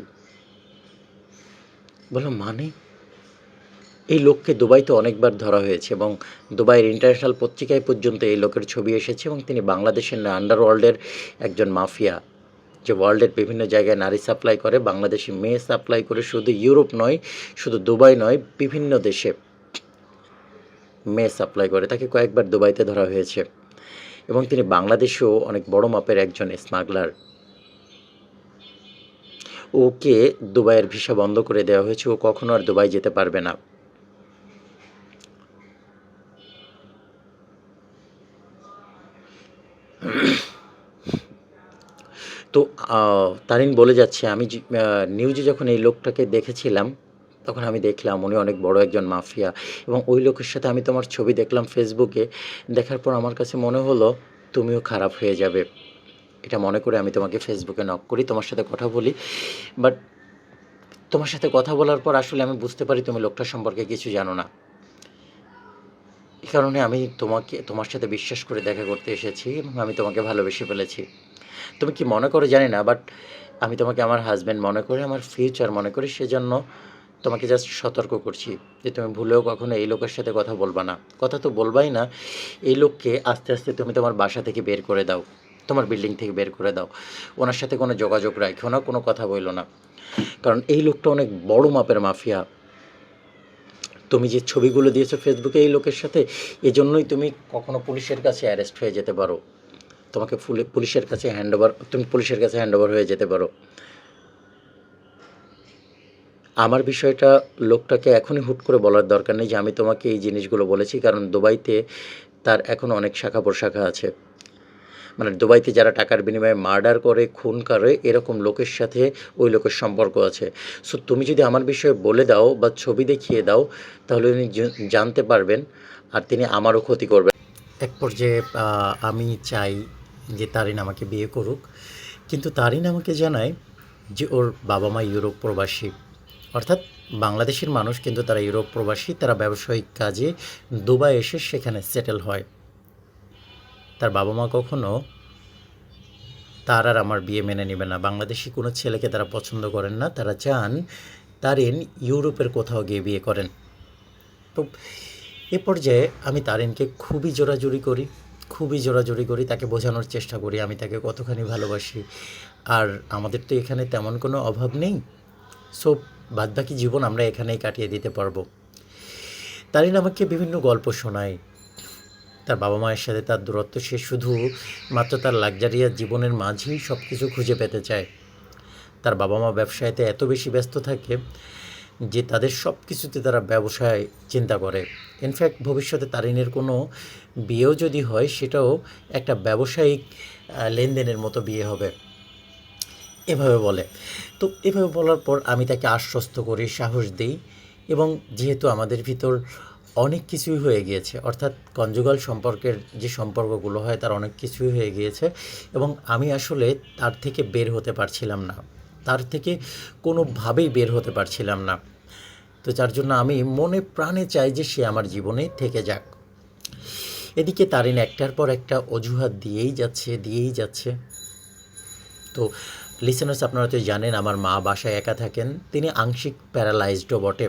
বললাম, "মানে?" এই লোককে দুবাইতে অনেকবার ধরা হয়েছে এবং দুবাইয়ের ইন্টারন্যাশনাল পত্রিকায় পর্যন্ত এই লোকের ছবি এসেছে এবং তিনি বাংলাদেশের আন্ডারওয়ার্ল্ডের একজন মাফিয়া, যে ওয়ার্ল্ডের বিভিন্ন জায়গায় নারী সাপ্লাই করে, বাংলাদেশি মেয়ে সাপ্লাই করে, শুধু ইউরোপ নয়, শুধু দুবাই নয়, বিভিন্ন দেশে মেয়ে সাপ্লাই করে। তাকে কয়েকবার দুবাইতে ধরা হয়েছে এবং তিনি বাংলাদেশেও অনেক বড় মাপের একজন স্মাগলার। ওকে দুবাইয়ের ভিসা বন্ধ করে দেওয়া হয়েছে, ও কখনো আর দুবাই যেতে পারবে না। তো আ তারিন বলে যাচ্ছে, "আমি নিউজে যখন এই লোকটাকে দেখেছিলাম, তখন আমি দেখলাম উনি অনেক বড় একজন মাফিয়া এবং ওই লোকের সাথে আমি তোমার ছবি দেখলাম ফেসবুকে। দেখার পর আমার কাছে মনে হলো তুমিও খারাপ হয়ে যাবে। এটা মনে করে আমি তোমাকে ফেসবুকে নক করি, তোমার সাথে কথা বলি। বাট তোমার সাথে কথা বলার পর আসলে আমি বুঝতে পারি তুমি লোকটার সম্পর্কে কিছু জানো না। এই কারণে আমি তোমার সাথে বিশ্বাস করে দেখা করতে এসেছি এবং আমি তোমাকে ভালোবেসে ফেলেছি। তুমি কি মনে করো জানি না, বাট আমি তোমাকে আমার হাসব্যান্ড মনে করি, আমার ফিউচার মনে করি। সেজন্য তোমাকে জাস্ট সতর্ক করছি যে তুমি ভুলেও কখনো এই লোকের সাথে কথা বলবা না। কথা তো বলবাই না, এই লোককে আস্তে, আস্তে তুমি তোমার বাসা থেকে বের করে দাও। তোমার বিল্ডিং থেকে বের করে দাও। ওনার সাথে কোনো যোগাযোগ রাইখো না, কোনো কথা বইলো না। কারণ এই লোকটা অনেক বড় মাপের মাফিয়া। তুমি যে ছবিগুলো দিয়েছো ফেসবুকে এই লোকের সাথে, এজন্যই তুমি কখনো পুলিশের কাছে অ্যারেস্ট হয়ে যেতে পারো। তুমি পুলিশের কাছে হ্যান্ডওভার হয়ে যেতে পারো। আমার বিষয়টা লোকটাকে এখনই হুট করে বলার দরকার নেই যে আমি তোমাকে এই জিনিসগুলো বলেছি, কারণ দুবাইতে তার এখনও অনেক শাখা প্রশাখা আছে। মানে দুবাইতে যারা টাকার বিনিময়ে মার্ডার করে, খুন করে, এরকম লোকের সাথে ওই লোকের সম্পর্ক আছে। সো তুমি যদি আমার বিষয়ে বলে দাও বা ছবি দেখিয়ে দাও, তাহলে উনি জানতে পারবেন আর তিনি আমারও ক্ষতি করবেন। এক পর্যায়ে আমি চাই যে তারিন আমাকে বিয়ে করুক, কিন্তু তারিন আমাকে জানায় যে ওর বাবা মা ইউরোপ প্রবাসী, অর্থাৎ বাংলাদেশের মানুষ কিন্তু তারা ইউরোপ প্রবাসী, তারা ব্যবসায়িক কাজে দুবাই এসে সেখানে সেটেল হয়। তার বাবা মা কখনো তার আর আমার বিয়ে মেনে নেবে না। বাংলাদেশি কোনো ছেলেকে তারা পছন্দ করেন না, তারা চান তারিন ইউরোপের কোথাও গিয়ে বিয়ে করেন। তো এ পর্যায়ে আমি তারিনকে খুবই জোরাজুরি করি, তাকে বোঝানোর চেষ্টা করি আমি তাকে কতখানি ভালোবাসি। আর আমাদের তো এখানে তেমন কোনো অভাব নেই, সো বাদবাকি জীবন আমরা এখানেই কাটিয়ে দিতে পারবো। তারিন আমাকে বিভিন্ন গল্প শোনায়, তার বাবা মায়ের সাথে তার দূরত্ব, সে শুধু মাত্র তার লাক্সারিয়াস জীবনের মাঝেই সব কিছু খুঁজে পেতে চায়। তার বাবা মা ব্যবসায়তে এত বেশি ব্যস্ত থাকে যে তাদের সব কিছুতে তারা ব্যবসায় চিন্তা করে। ইনফ্যাক্ট ভবিষ্যতে তারিনের কোনো বিয়েও যদি হয় সেটাও একটা ব্যবসায়িক লেনদেনের মতো বিয়ে হবে, এভাবে বলে। তো এভাবে বলার পর আমি তাকে আশ্বস্ত করি, সাহস দিই, এবং যেহেতু আমাদের ভিতর অনেক কিছুই হয়ে গিয়েছে, অর্থাৎ কনজুগাল সম্পর্কের যে সম্পর্কগুলো হয় তার অনেক কিছুই হয়ে গিয়েছে, এবং আমি আসলে তার থেকে বের হতে পারছিলাম না, তার থেকে কোনোভাবেই বের হতে পারছিলাম না। তো যার জন্য আমি মনে প্রাণে চাই যে সে আমার জীবনে থেকে যাক। এদিকে তারিন একটার পর একটা অজুহাত দিয়েই যাচ্ছে। তো লিসেনার্স, আপনারা তো জানেন আমার মা বাসায় একা থাকেন, তিনি আংশিক প্যারালাইজডও বটে।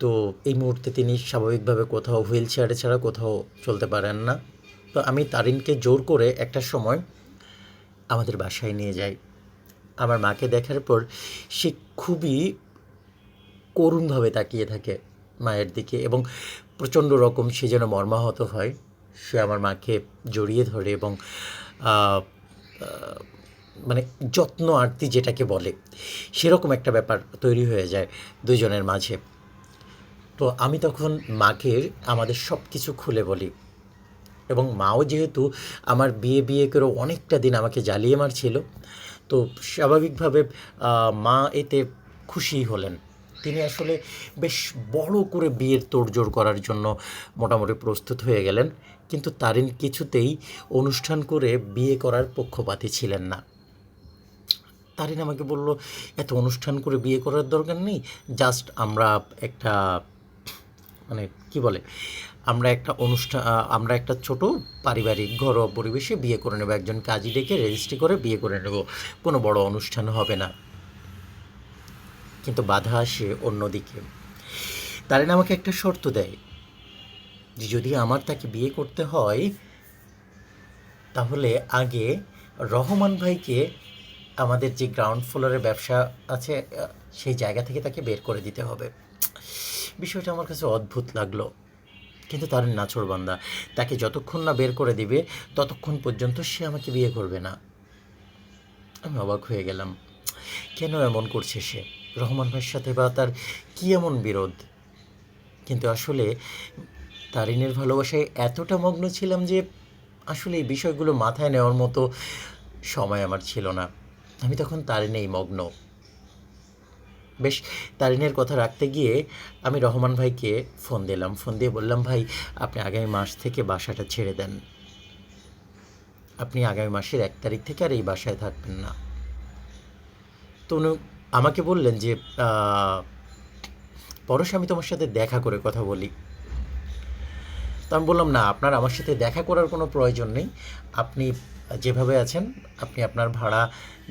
তো এই মুহূর্তে তিনি স্বাভাবিকভাবে কোথাও হুইল চেয়ারে ছাড়া কোথাও চলতে পারেন না। তো আমি তারিনকে জোর করে একটা সময় আমাদের বাসায় নিয়ে যাই। আমার মাকে দেখার পর সে খুবই করুণভাবে তাকিয়ে থাকে মায়ের দিকে, এবং প্রচণ্ড রকম সে যেন মর্মাহত হয়। সে আমার মাকে জড়িয়ে ধরে এবং আহ, আহ, মানে যত্ন আরতি যেটাকে বলে সেরকম একটা ব্যাপার তৈরি হয়ে যায় দুজনের মাঝে। তো আমি তখন মাকে আমাদের সব কিছু খুলে বলি, এবং মাও যেহেতু আমার বিয়ে করে অনেকটা দিন আমাকে জ্বালিয়ে মারছিল, তো স্বাভাবিকভাবে মা এতে খুশি হলেন। তিনি আসলে বেশ বড় করে বিয়ের তোড়জোড় করার জন্য মোটামুটি প্রস্তুত হয়ে গেলেন, কিন্তু তারিন কিছুতেই অনুষ্ঠান করে বিয়ে করার পক্ষপাতী ছিলেন না। তারিন আমাকে বলল, এত অনুষ্ঠান করে বিয়ে করার দরকার নেই, জাস্ট আমরা একটা মানে কি বলে, আমরা একটা ছোট পারিবারিক ঘরোয়া পরিবেশে বিয়ে করে নেব, একজন কাজী ডেকে রেজিস্ট্রি করে বিয়ে করে নেব, কোনো বড় অনুষ্ঠান হবে না। কিন্তু বাধা আসে অন্যদিকে। তারিন আমাকে একটা শর্ত দেয় যে যদি আমার তাকে বিয়ে করতে হয় তাহলে আগে রহমান ভাইকে আমাদের যে গ্রাউন্ড ফ্লোরের ব্যবসা আছে সেই জায়গা থেকে তাকে বের করে দিতে হবে। বিষয়টা আমার কাছে অদ্ভুত লাগলো, কিন্তু তার নাছোড়বান্দা, তাকে যতক্ষণ না বের করে দিবে ততক্ষণ পর্যন্ত সে আমাকে বিয়ে করবে না। আমি অবাক হয়ে গেলাম, কেন এমন করছে সে? রহমান ভাইয়ের সাথে বা তার কী এমন বিরোধ? কিন্তু আসলে তারিনের ভালোবাসায় এতটা মগ্ন ছিলাম যে আসলে এই বিষয়গুলো মাথায় নেওয়ার মতো সময় আমার ছিল না। আমি তখন তারিনেই মগ্ন। বেশ, তারিনের কথা রাখতে গিয়ে আমি রহমান ভাইকে ফোন দিলাম, ফোন দিয়ে বললাম, ভাই আপনি আগামী মাস থেকে বাসাটা ছেড়ে দেন, আপনি আগামী মাসের 1 তারিখ থেকে আর এই বাসায় থাকবেন না। তো উনি আমাকে বললেন যে পরশ, আমি তোমার সাথে দেখা করে কথা বলি। তো আমি বললাম, না, আপনার আমার সাথে দেখা করার কোনো প্রয়োজন নেই, আপনি যেভাবে আছেন, আপনি আপনার ভাড়া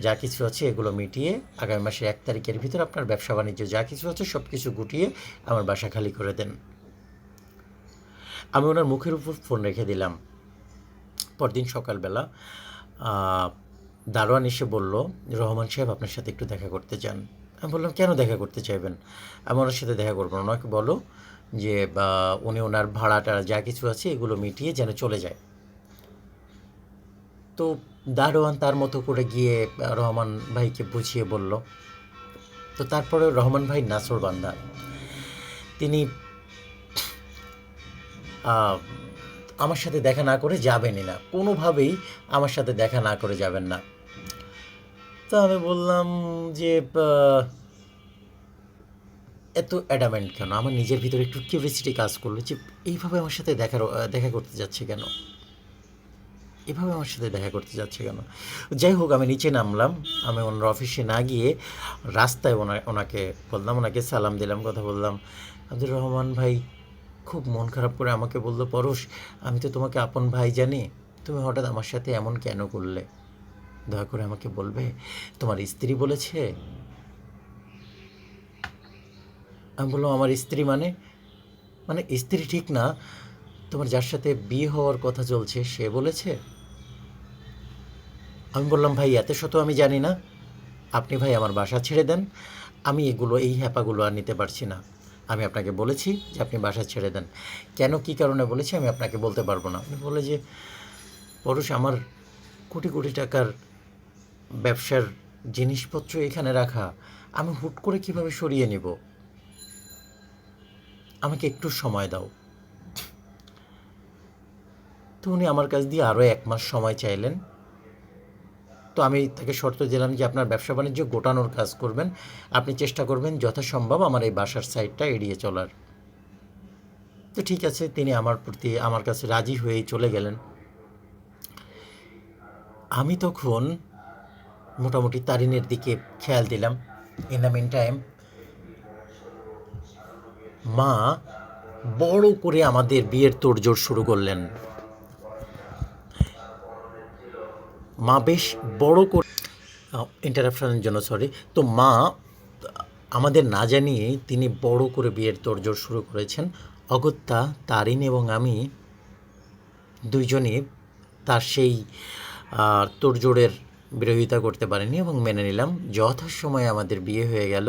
যা কিছু আছে এগুলো মিটিয়ে আগামী মাসের 1 তারিখের ভিতর আপনার ব্যবসা বাণিজ্য যা কিছু আছে সব কিছু গুটিয়ে আমার বাসা খালি করে দেন। আমি ওনার মুখের উপর ফোন রেখে দিলাম। পরদিন সকালবেলা দারোয়ান এসে বলল, রহমান সাহেব আপনার সাথে একটু দেখা করতে চান। আমি বললাম, কেন দেখা করতে চাইবেন? আমি ওনার সাথে দেখা করবো না, ওনাকে বলো যে উনি ওনার ভাড়াটা যা কিছু আছে এগুলো মিটিয়ে যেন চলে যায়। তো দারোয়ান তার মতো করে গিয়ে রহমান ভাইকে বুঝিয়ে বলল। তো তারপরে রহমান ভাই নাছোড়বান্দা, তিনি আমার সাথে দেখা না করে যাবেনই না, কোনোভাবেই আমার সাথে দেখা না করে যাবেন না। তো আমি বললাম যে এত অ্যাডামেন্ট কেন? আমার নিজের ভিতরে একটু কিউরিয়াসিটি কাজ করলো যে এইভাবে আমার সাথে দেখা করতে যাচ্ছে কেন, এভাবে আমার সাথে দেখা করতে যাচ্ছে কেন? যাই হোক, আমি নিচে নামলাম, আমি ওনার অফিসে না গিয়ে রাস্তায় ওনাকে বললাম, ওনাকে সালাম দিলাম, কথা বললাম। আব্দুর রহমান ভাই খুব মন খারাপ করে আমাকে বলল, পরশ, আমি তো তোমাকে আপন ভাই জানি, তুমি হঠাৎ আমার সাথে এমন কেন করলে? দয়া করে আমাকে বলবে, তোমার স্ত্রী বলেছে? আমি বললাম, আমার স্ত্রী মানে? মানে স্ত্রী ঠিক না, তোমার যার সাথে বিয়ে হওয়ার কথা চলছে সে বলেছে? আমি বললাম, ভাই এত শত আমি জানি না, আপনি ভাই আমার বাসা ছেড়ে দেন, আমি এই হ্যাপাগুলো আর নিতে পারছি না। আমি আপনাকে বলেছি যে আপনি বাসা ছেড়ে দেন। কেন কী কারণে বলেছি আমি আপনাকে বলতে পারবো না। উনি বলে যে, পরশ, আমার কোটি কোটি টাকার ব্যবসার জিনিসপত্র এখানে রাখা, আমি হুট করে কিভাবে সরিয়ে নিব? আমাকে একটু সময় দাও। তো উনি আমার কাছ দিয়ে আরও 1 মাস সময় চাইলেন। তো আমি তাকে শর্ত দিলাম যে আপনার ব্যবসা বাণিজ্য গোটানোর কাজ করবেন, আপনি চেষ্টা করবেন যথাসম্ভব আমার এই বাসার সাইডটা এড়িয়ে চলার। তো ঠিক আছে, তিনি আমার কাছে রাজি হয়েই চলে গেলেন। আমি তখন মোটামুটি তারিনের দিকে খেয়াল দিলাম। ইন দ্য মিন টাইম মা বড় করে আমাদের বিয়ের তোড়জোড় শুরু করলেন। মা বেশ বড় করে, ইন্টারাপশনের জন্য সরি। তো মা আমাদের না জানিয়ে তিনি বড় করে বিয়ের তোড়জোড় শুরু করেছেন। অগত্যা তারিন এবং আমি দুইজনই তার সেই তোড়জোড়ের বিরোধিতা করতে পারিনি এবং মেনে নিলাম। যথাসময়ে আমাদের বিয়ে হয়ে গেল।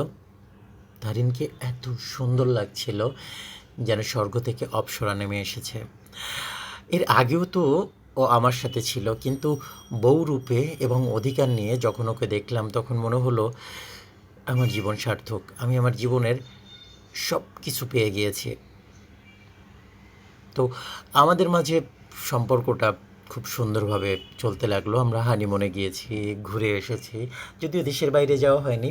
তারিনকে এত সুন্দর লাগছিল যেন স্বর্গ থেকে অপ্সরা নেমে এসেছে। এর আগেও তো ও আমার সাথে ছিল, কিন্তু বউ রূপে এবং অধিকার নিয়ে যখন ওকে দেখলাম তখন মনে হলো আমার জীবন সার্থক, আমি আমার জীবনের সব কিছু পেয়ে গিয়েছি। তো আমাদের মাঝে সম্পর্কটা খুব সুন্দরভাবে চলতে লাগলো। আমরা হানিমুনে গিয়েছি, ঘুরে এসেছি, যদিও দেশের বাইরে যাওয়া হয়নি।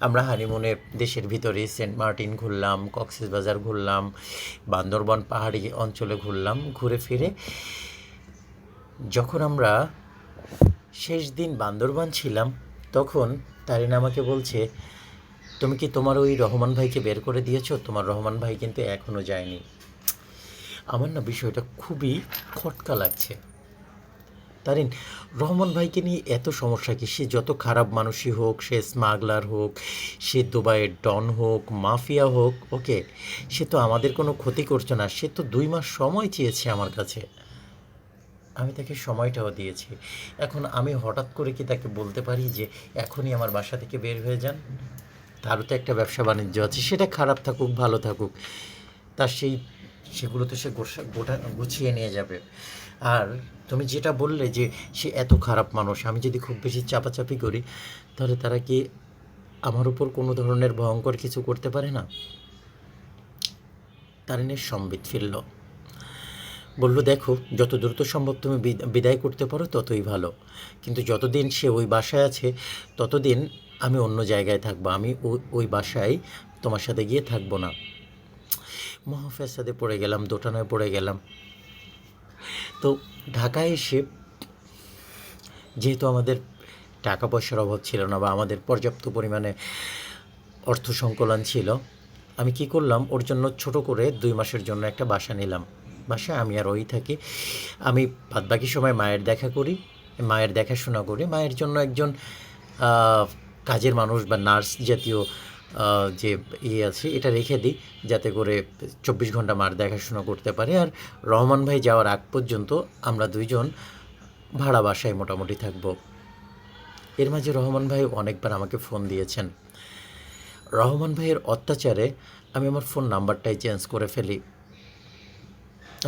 আমরা হানিমুনে দেশের ভিতরে সেন্ট মার্টিন ঘুরলাম, কক্সবাজার ঘুরলাম, বান্দরবান পাহাড়ি অঞ্চলে ঘুরলাম। ঘুরে ফিরে যখন আমরা শেষ দিন বান্দরবান ছিলাম তখন তারিন আমাকে বলছে, তুমি কি তোমার ওই রহমান ভাইকে বের করে দিয়েছো? তোমার রহমান ভাই কিন্তু এখনও যায়নি। আমার না বিষয়টা খুবই খটকা লাগছে। তারিন, রহমান ভাইকে নিয়ে এত সমস্যা কি? সে যত খারাপ মানুষই হোক, সে স্মাগলার হোক, সে দুবাইয়ের ডন হোক, মাফিয়া হোক, ওকে, সে তো আমাদের কোনো ক্ষতি করছে না। সে তো 2 মাস সময় চেয়েছে আমার কাছে, আমি তাকে সময়টাও দিয়েছি। এখন আমি হঠাৎ করে কি তাকে বলতে পারি যে এখনই আমার বাসা থেকে বের হয়ে যান? তারও তো একটা ব্যবসা বাণিজ্য আছে, সেটা খারাপ থাকুক ভালো থাকুক, তার সেগুলো তো সে গুছিয়ে নিয়ে যাবে। আর তুমি যেটা বললে যে সে এত খারাপ মানুষ, আমি যদি খুব বেশি চাপাচাপি করি তাহলে তারা কি আমার উপর কোনো ধরনের ভয়ঙ্কর কিছু করতে পারে না? তারিনের সম্বিত ফিরল, বলল, দেখো, যত দ্রুত সম্ভব তুমি বিদায় করতে পারো ততই ভালো, কিন্তু যতদিন সে ওই বাসায় আছে ততদিন আমি অন্য জায়গায় থাকবো, আমি ওই বাসায় তোমার সাথে গিয়ে থাকবো না। মহাফেসাদে পড়ে গেলাম, দোটানায় পড়ে গেলাম। তো ঢাকায় এসে যেহেতু আমাদের টাকা পয়সার অভাব ছিল না বা আমাদের পর্যাপ্ত পরিমাণে অর্থ সংকলন ছিল, আমি কি করলাম, ওর জন্য ছোট করে 2 মাসের জন্য একটা বাসা নিলাম। বাসায় আমি আর ওই থাকি। আমি বাদবাকি সময় মায়ের দেখা করি, মায়ের দেখাশোনা করি। মায়ের জন্য একজন কাজের মানুষ বা নার্স জাতীয় যে আছে এটা রেখে দিই, যাতে করে 24 ঘন্টা মার দেখাশোনা করতে পারে। আর রহমান ভাই যাওয়ার আগ পর্যন্ত আমরা দুইজন ভাড়া বাসায় মোটামুটি থাকবো। এর মাঝে রহমান ভাই অনেকবার আমাকে ফোন দিয়েছেন। রহমান ভাইয়ের অত্যাচারে আমি আমার ফোন নাম্বারটাই চেঞ্জ করে ফেলি।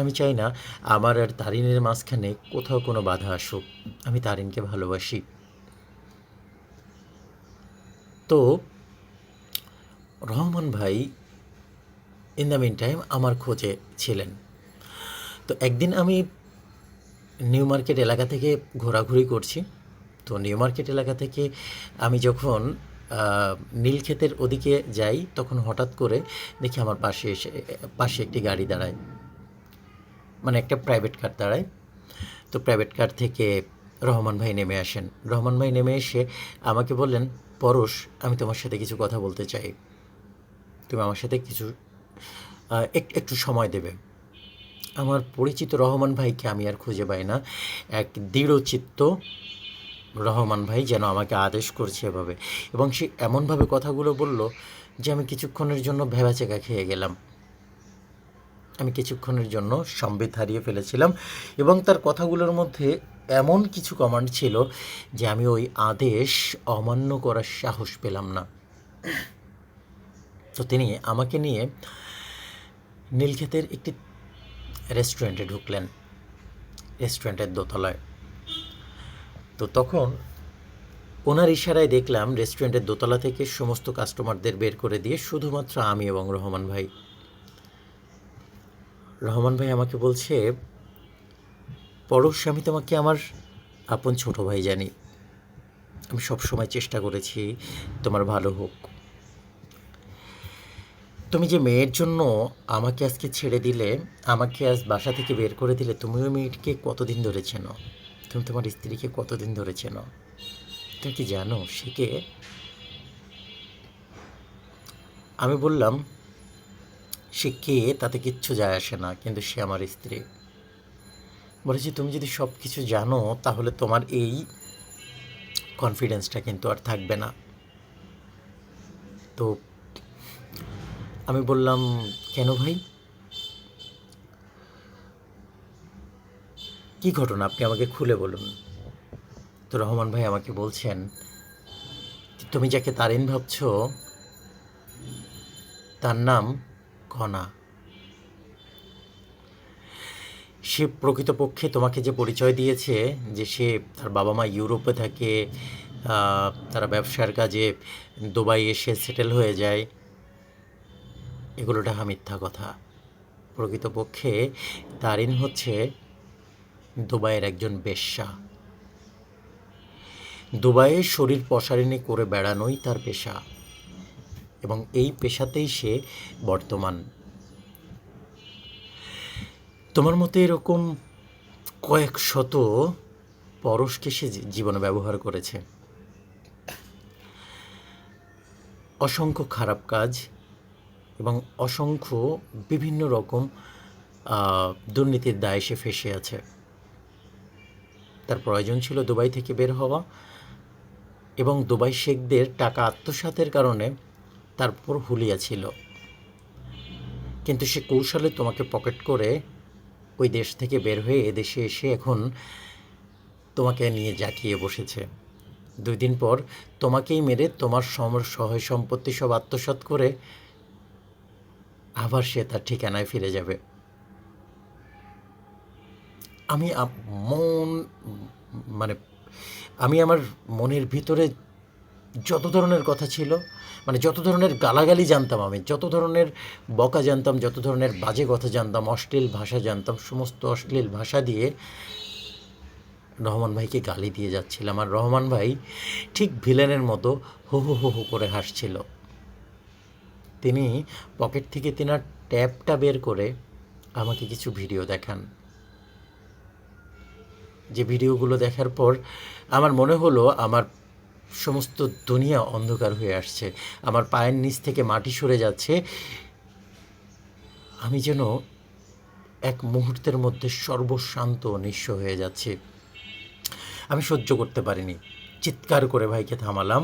আমি চাই না আমার আর তারিনের মাঝখানে কোথাও কোনো বাধা আসুক। আমি তারিনকে ভালোবাসি। তো রহমান ভাই ইন দ্য মিন টাইম আমার খোঁজে ছিলেন। তো একদিন আমি নিউ মার্কেট এলাকা থেকে ঘোরাঘুরি করছি। তো নিউ মার্কেট এলাকা থেকে আমি যখন নীলক্ষেতের ওদিকে যাই তখন হঠাৎ করে দেখি আমার পাশে একটি গাড়ি দাঁড়ায়, মানে একটা প্রাইভেট কার দাঁড়ায়। তো প্রাইভেট কার থেকে রহমান ভাই নেমে আসেন। রহমান ভাই নেমে এসে আমাকে বললেন, পরশ, আমি তোমার সাথে কিছু কথা বলতে চাই, তুমি আমার সাথে কিছু একটু সময় দেবে। আমার পরিচিত রহমান ভাইকে আমি আর খুঁজে পাই না। এক দৃঢ়চিত্ত রহমান ভাই যেন আমাকে আদেশ করছে এভাবে, এবং সে এমনভাবে কথাগুলো বলল যে আমি কিছুক্ষণের জন্য ভ্যাবাচেকা খেয়ে গেলাম। আমি কিছুক্ষণের জন্য সম্বিত হারিয়ে ফেলেছিলাম এবং তার কথাগুলোর মধ্যে এমন কিছু কমান্ড ছিল যে আমি ওই আদেশ অমান্য করার সাহস পেলাম না। তো তিনি আমাকে নিয়ে নীলক্ষেতের একটি রেস্টুরেন্টে ঢুকলেন, রেস্টুরেন্টের দোতলায়। তো তখন ওনার ইশারায় দেখলাম রেস্টুরেন্টের দোতলা থেকে সমস্ত কাস্টমারদের বের করে দিয়ে শুধুমাত্র আমি এবং রহমান ভাই আমাকে বলছে, পরশ, আমি তোমাকে আমার আপন ছোট ভাই জানি, আমি সবসময় চেষ্টা করেছি তোমার ভালো হোক। তুমি যে মেয়ের জন্য আমাকে আজকে ছেড়ে দিলে, আমাকে আজ বাসা থেকে বের করে দিলে, তুমি ওই মেয়েটিকে কতদিন ধরে চেনো? তুমি তোমার স্ত্রীকে কতদিন ধরে চেনো? তুমি কি জানো সে কে? আমি বললাম, সে কে তাতে কিচ্ছু যায় আসে না, কিন্তু সে আমার স্ত্রী। বলেছি, তুমি যদি সব কিছু জানো তাহলে তোমার এই কনফিডেন্সটা কিন্তু আর থাকবে না। তো আমি বললাম, কেন ভাই, কি ঘটনা, আপনি আমাকে খুলে বলুন। তো রহমান ভাই আমাকে বলছেন, তুমি যাকে তারিন ভাবছো তার নাম কণা। সে প্রকৃতপক্ষে তোমাকে যে পরিচয় দিয়েছে যে সে, তার বাবা মা ইউরোপে থাকে, তারা ব্যবসার কাজে দুবাই এসে সেটেল হয়ে যায়, এগুলো ঢাকা মিথ্যা কথা। প্রকৃতপক্ষে তারিন হচ্ছে দুবাইয়ের একজন বেশ্যা। দুবাইয়ে শরীর প্রসারিণী করে বেড়ানোই তার পেশা, এবং এই পেশাতেই সে বর্তমান। তোমার মতো এরকম কয়েক শত পরশকে সে জীবনে ব্যবহার করেছে। অসংখ্য খারাপ কাজ এবং অসংখ্য বিভিন্ন রকম দুর্নীতির দায়ে সে ফেঁসে আছে। তার প্রয়োজন ছিল দুবাই থেকে বের হওয়া, এবং দুবাই শেখদের টাকা আত্মসাতের কারণে তার উপর হুলিয়া ছিল, কিন্তু সে কৌশলে তোমাকে পকেট করে ওই দেশ থেকে বের হয়ে এদেশে এসে এখন তোমাকে নিয়ে জাঁকিয়ে বসেছে। 2 দিন পর তোমাকেই মেরে তোমার সহায় সম্পত্তি সব আত্মসাৎ করে আবার সে তার ঠিকানায় ফিরে যাবে। আমি মানে আমি আমার মনের ভিতরে যত ধরনের কথা ছিল, মানে যত ধরনের গালাগালি জানতাম, আমি যত ধরনের বকা জানতাম, যত ধরনের বাজে কথা জানতাম, অশ্লীল ভাষা জানতাম, সমস্ত অশ্লীল ভাষা দিয়ে রহমান ভাইকে গালি দিয়ে যাচ্ছিলাম। আর রহমান ভাই ঠিক ভিলেনের মতো হো হো হো হো করে হাসছিল। তিনি পকেট থেকে তিনার ট্যাবটা বের করে আমাকে কিছু ভিডিও দেখান। যে ভিডিওগুলো দেখার পর আমার মনে হলো আমার সমস্ত দুনিয়া অন্ধকার হয়ে আসছে, আমার পায়ের নিচ থেকে মাটি সরে যাচ্ছে, আমি যেন এক মুহূর্তের মধ্যে সর্বশান্ত নিঃস্ব হয়ে যাচ্ছি। আমি সহ্য করতে পারিনি, চিৎকার করে ভাইকে থামালাম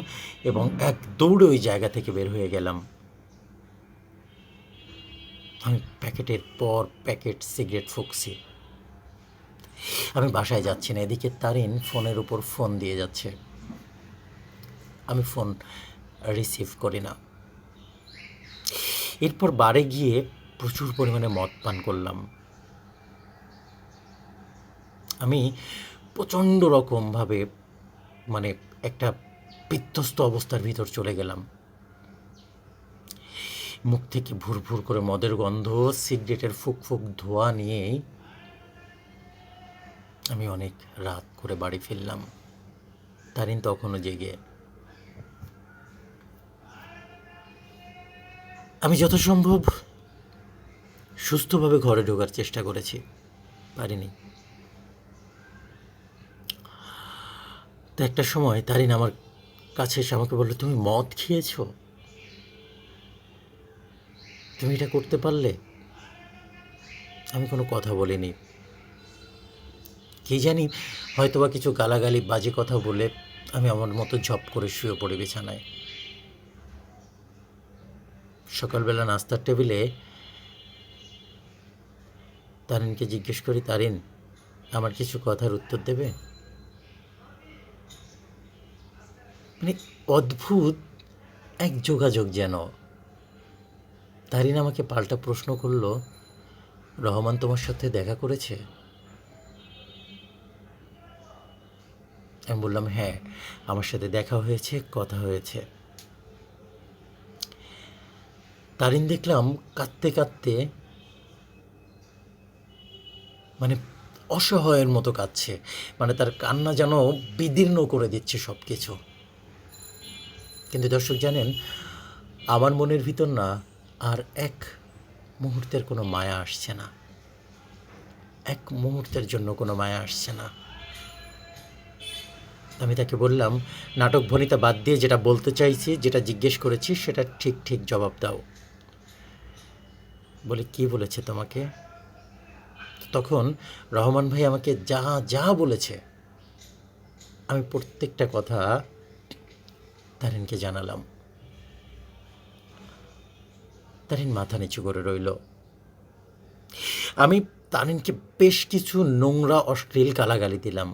এবং এক দৌড়ে ওই জায়গা থেকে বের হয়ে গেলাম। আমি প্যাকেটের পর প্যাকেট সিগারেট ফুঁকছি। আমি বাসায় যাচ্ছি না, এদিকে তারিন ফোনের উপর ফোন দিয়ে যাচ্ছে, আমি ফোন রিসিভ করি না। এরপর বারে গিয়ে প্রচুর পরিমাণে মদ পান করলাম। আমি প্রচণ্ড রকমভাবে মানে একটা বিধ্বস্ত অবস্থার ভিতর চলে গেলাম। মুখ থেকে ভুরভুর করে মদের গন্ধ, সিগারেটের ফুক ফুক ধোঁয়া নিয়েই আমি অনেক রাত করে বাড়ি ফিরলাম। তারিন তখনও জেগে। আমি যত সম্ভব সুস্থভাবে ঘরে ঢোকার চেষ্টা করেছি, পারিনি। তো একটা সময় তারিন আমার কাছে এসে আমাকে বললো, তুমি মদ খেয়েছো, তুমি এটা করতে পারলে? আমি কোনো কথা বলিনি। কী জানি, হয়তোবা কিছু গালাগালি বাজে কথা বলে আমি আমার মতো ঝপ করে শুয়ে পড়ি বিছানায়। সকালবেলা নাস্তার টেবিলে তারিনকে জিজ্ঞেস করি, তারিন আমার কিছু কথার উত্তর দেবে? মানে অদ্ভুত এক যোগাযোগ যেন। তারিন আমাকে পাল্টা প্রশ্ন করলো, রহমান তোমার সাথে দেখা করেছে? আমি বললাম, হ্যাঁ, আমার সাথে দেখা হয়েছে, কথা হয়েছে। তারিন দেখলাম কাঁদতে কাঁদতে, মানে অসহায়ের মতো কাঁদছে, মানে তার কান্না যেন বিদীর্ণ করে দিচ্ছে সব কিছু। কিন্তু দর্শক জানেন, আমার মনের ভিতর না আর এক মুহূর্তের কোনো মায়া আসছে না, এক মুহূর্তের জন্য কোনো মায়া আসছে না। আমি তাকে বললাম, নাটক ভনিতা বাদ দিয়ে যেটা বলতে চাইছি, যেটা জিজ্ঞেস করেছি সেটা ঠিক ঠিক জবাব দাও। বলে, কি বলেছে তোমাকে? তখন রহমান ভাই আমাকে যা যা বলেছে আমি প্রত্যেকটা কথা তারিনকে জানালাম। তারিন মাথা নিচু করে রইল। আমি তারিনকে বেশ কিছু নোংরা অশ্লীল গালাগালি দিলাম।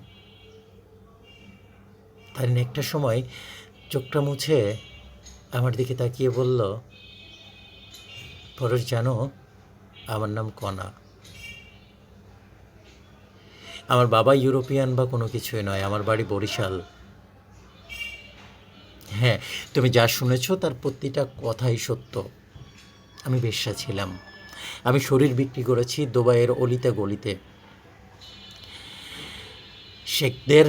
তারিন একটা সময় চোখটা মুছে আমার দিকে তাকিয়ে বলল, পরশ জানো, আমার নাম কণা। আমার বাবা ইউরোপিয়ান বা কোনো কিছুই নয়, আমার বাড়ি বরিশাল। হ্যাঁ, তুমি যা শুনেছ তার প্রতিটা কথাই সত্য। আমি বেশ্যা ছিলাম, আমি শরীর বিক্রি করেছি দুবাইয়ের অলিতে গলিতে, শেখদের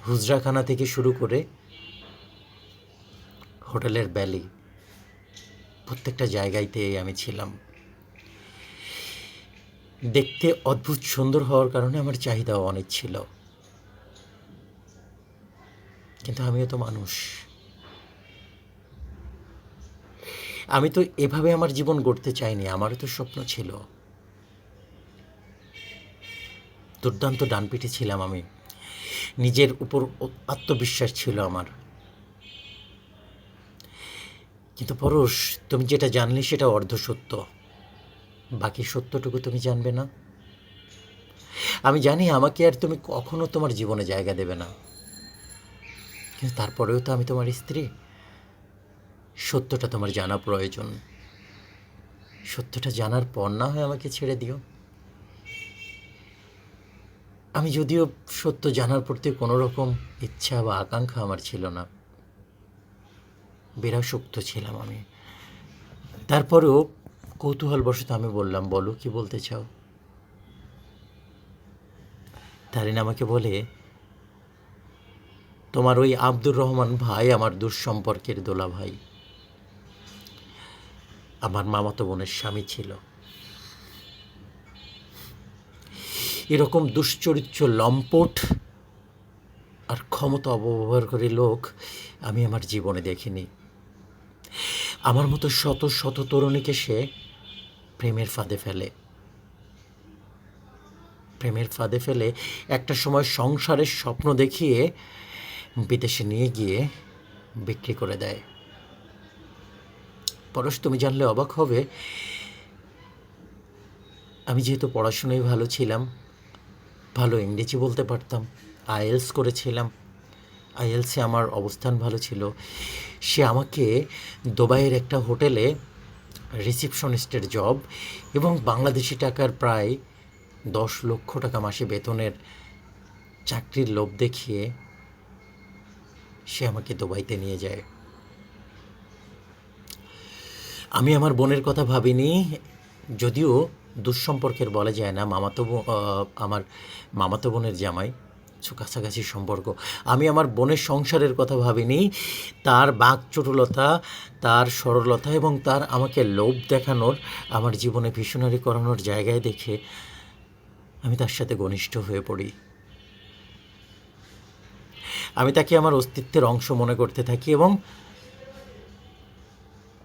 হুজরাখানা থেকে শুরু করে হোটেলের ব্যালি, প্রত্যেকটা জায়গাতেই আমি ছিলাম। দেখতে অদ্ভুত সুন্দর হওয়ার কারণে আমার চাহিদাও অনেক ছিল, কিন্তু আমিও তো মানুষ। আমি তো এভাবে আমার জীবন গড়তে চাইনি, আমারও তো স্বপ্ন ছিল। দুর্দান্ত ডানপিটে ছিলাম আমি, নিজের উপর আত্মবিশ্বাস ছিল আমার। কিন্তু পরশ, তুমি যেটা জানলে সেটা অর্ধ সত্য, বাকি সত্যটুকু তুমি জানবে না। আমি জানি আমাকে আর তুমি কখনো তোমার জীবনে জায়গা দেবে না, কিন্তু তারপরেও তো আমি তোমার স্ত্রী। সত্যটা তোমার জানা প্রয়োজন। সত্যটা জানার পর না হয় আমাকে ছেড়ে দিও। আমি যদিও সত্য জানার প্রতি কোনো রকম ইচ্ছা বা আকাঙ্ক্ষা আমার ছিল না, বিরক্ত ছিলাম আমি। তারপরেও কৌতূহলবশত আমি বললাম, বলো কি বলতে চাও? তারিন আমাকে বলে, তোমার ওই আব্দুর রহমান ভাই আমার দুঃসম্পর্কের দোলা ভাই, আমার মামাতো বোনের স্বামী ছিল। এরকম দুশ্চরিত্র, লম্পট আর ক্ষমতা অপব্যবহারকারী লোক আমি আমার জীবনে দেখিনি। আমার মতো শত শত তরুণীকে সে প্রেমের ফাঁদে ফেলে, প্রেমের ফাঁদে ফেলে একটা সময় সংসারের স্বপ্ন দেখিয়ে বিদেশে নিয়ে গিয়ে বিক্রি করে দেয়। পরশ, তুমি জানলে অবাক হবে, আমি যেহেতু পড়াশোনায় ভালো ছিলাম, ভালো ইংরেজি বলতে পারতাম, আইএলস করেছিলাম, আইএলসে আমার অবস্থান ভালো ছিল, সে আমাকে দুবাইয়ের একটা হোটেলে রিসিপশনিস্টের জব এবং বাংলাদেশি টাকার প্রায় 10 লক্ষ টাকা মাসে বেতনের চাকরির লোভ দেখিয়ে সে আমাকে দুবাইতে নিয়ে যায়। আমি আমার বোনের কথা ভাবিনি, যদিও দুঃসম্পর্কের বলা যায় না, আমার মামাতো বোনের জামাই, কাছাকাছি সম্পর্ক। আমি আমার বোনের সংসারের কথা ভাবিনি, তার বাকচটুলতা, তার সরলতা এবং তার আমাকে লোভ দেখানোর, আমার জীবনে ভীষণারি করানোর জায়গায় দেখে আমি তার সাথে ঘনিষ্ঠ হয়ে পড়ি। আমি তাকে আমার অস্তিত্বের অংশ মনে করতে থাকি এবং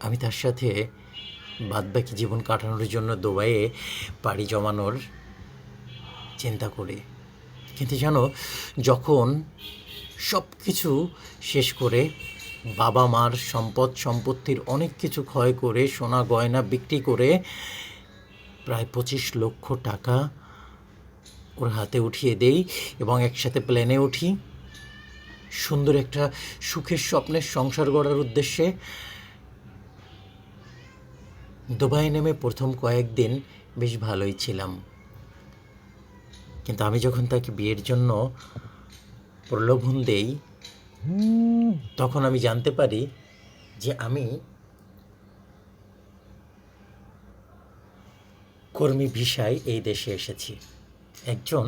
আমি তার সাথে বাদবাকি জীবন কাটানোর জন্য দুবাইয়ে পাড়ি জমানোর চিন্তা করি। কিন্তু জানো, যখন সব কিছু শেষ করে, বাবা মার সম্পত্তির অনেক কিছু ক্ষয় করে, সোনা গয়না বিক্রি করে প্রায় 25 লক্ষ টাকা ওর হাতে উঠিয়ে দেই এবং একসাথে প্লেনে উঠি সুন্দর একটা সুখের স্বপ্নের সংসার গড়ার উদ্দেশ্যে। দুবাই নেমে প্রথম কয়েকদিন বেশ ভালোই ছিলাম, কিন্তু আমি যখন তাকে বিয়ের জন্য প্রলোভন দেই তখন আমি জানতে পারি যে আমি কর্মী ভিসায় এই দেশে এসেছি, একজন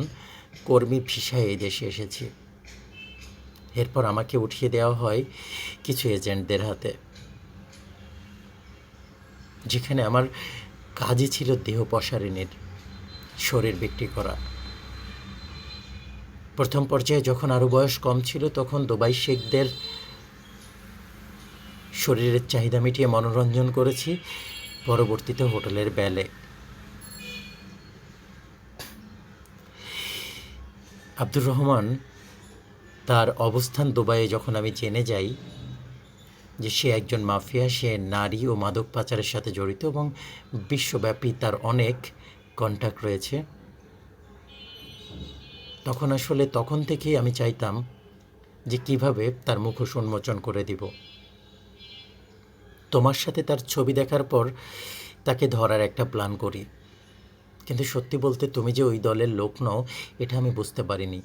কর্মী ভিসায় এই দেশে এসেছি। এরপর আমাকে উঠিয়ে দেওয়া হয় কিছু এজেন্টদের হাতে, যেখানে আমার কাজই ছিল দেহ প্রসারিণীর, শরীর বিক্রি করা। প্রথম পর্যায়ে যখন আরও বয়স কম ছিল তখন দুবাই শেখদের শরীরের চাহিদা মিটিয়ে মনোরঞ্জন করেছি, পরবর্তীতে হোটেলের বেলে। আব্দুর রহমান তার অবস্থান দুবাইয়ে যখন আমি জেনে যাই যে সে একজন মাফিয়া, সে নারী ও মাদক পাচারের সাথে জড়িত এবং বিশ্বব্যাপী তার অনেক কন্ট্যাক্ট রয়েছে, তখন থেকেই আমি চাইতাম যে কিভাবে তার মুখোশ উন্মোচন করে দিব। তোমার সাথে তার ছবি দেখার পর তাকে ধরার একটা প্ল্যান করি, কিন্তু সত্যি বলতে তুমি যে ওই দলের লোক নও এটা আমি বুঝতে পারিনি।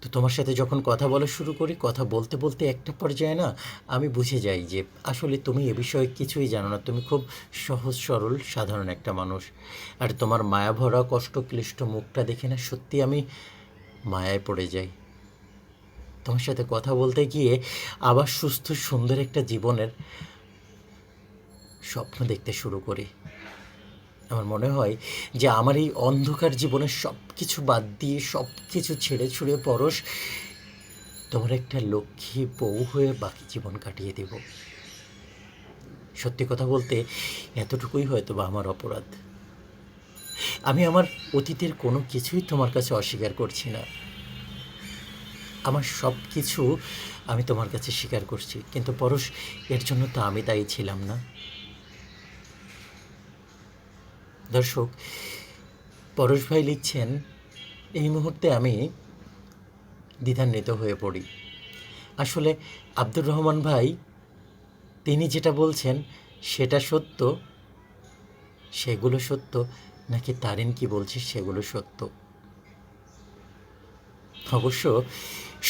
তো তোমার সাথে যখন কথা বলা শুরু করি, কথা বলতে বলতে একটা পর্যায়ে না আমি বুঝে যাই যে আসলে তুমি এ বিষয়ে কিছুই জানো না, তুমি খুব সহজ সরল সাধারণ একটা মানুষ। আর তোমার মায়াভরা কষ্টক্লিষ্ট মুখটা দেখে না সত্যি আমি মায়ায় পড়ে যাই। তোমার সাথে কথা বলতে গিয়ে আবার সুস্থ সুন্দর একটা জীবনের স্বপ্ন দেখতে শুরু করি। আমার মনে হয় যে আমার এই অন্ধকার জীবনের সব কিছু বাদ দিয়ে, সব কিছু ছেড়ে ছুড়ে পরশ তোমার একটা লক্ষ্মী বউ হয়ে বাকি জীবন কাটিয়ে দেব। সত্যি কথা বলতে এতটুকুই হয়তো বা আমার অপরাধ। আমি আমার অতীতের কোনো কিছুই তোমার কাছে অস্বীকার করছি না, আমার সব কিছু আমি তোমার কাছে স্বীকার করছি, কিন্তু পরশ এর জন্য তো আমি দায়ী ছিলাম না। দর্শক, পরশ ভাই লিখছেন, এই মুহূর্তে আমি দ্বিধান্বিত হয়ে পড়ি। আসলে আব্দুর রহমান ভাই তিনি যেটা বলছেন সেটা সত্য, সেগুলো সত্য, নাকি তারিন কি বলছে সেগুলো সত্য? অবশ্য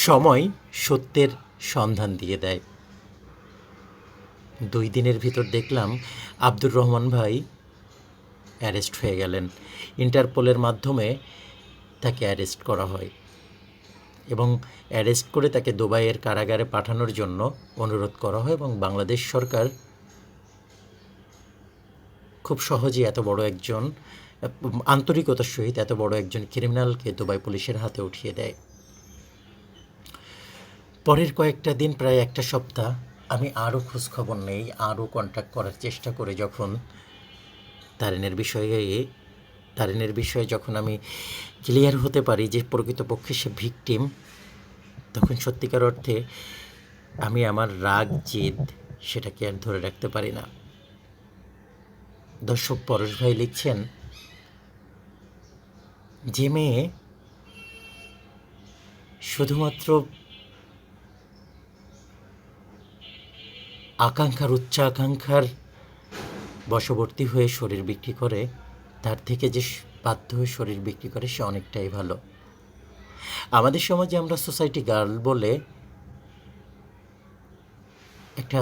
সময় সত্যের সন্ধান দিয়ে দেয়। 2 দিনের ভিতর দেখলাম আব্দুর রহমান ভাই অ্যারেস্ট হয়ে গেলেন। ইন্টারপোলের মাধ্যমে তাকে অ্যারেস্ট করা হয় এবং অ্যারেস্ট করে তাকে দুবাইয়ের কারাগারে পাঠানোর জন্য অনুরোধ করা হয় এবং বাংলাদেশ সরকার খুব সহজেই এত বড় একজন আন্তরিকতার সহিত এত বড় একজন ক্রিমিনালকে দুবাই পুলিশের হাতে উঠিয়ে দেয়। পরের কয়েকটা দিন, প্রায় একটা সপ্তাহ, আমি আরও খোঁজখবর নেই, আরও কন্ট্যাক্ট করার চেষ্টা করে যখন তারিনের বিষয়ে যখন আমি ক্লিয়ার হতে পারি যে প্রকৃতপক্ষে সে ভিকটিম, তখন সত্যিকার অর্থে আমি আমার রাগ জেদ সেটাকে আর ধরে রাখতে পারি না। দর্শক, পরশ ভাই লিখছেন, যে মেয়ে শুধুমাত্র উচ্চাকাঙ্ক্ষার বশবর্তী হয়ে শরীর বিক্রি করে, তার থেকে যে বাধ্য হয়ে শরীর বিক্রি করে সে অনেকটাই ভালো। আমাদের সমাজে আমরা সোসাইটি গার্ল বলে একটা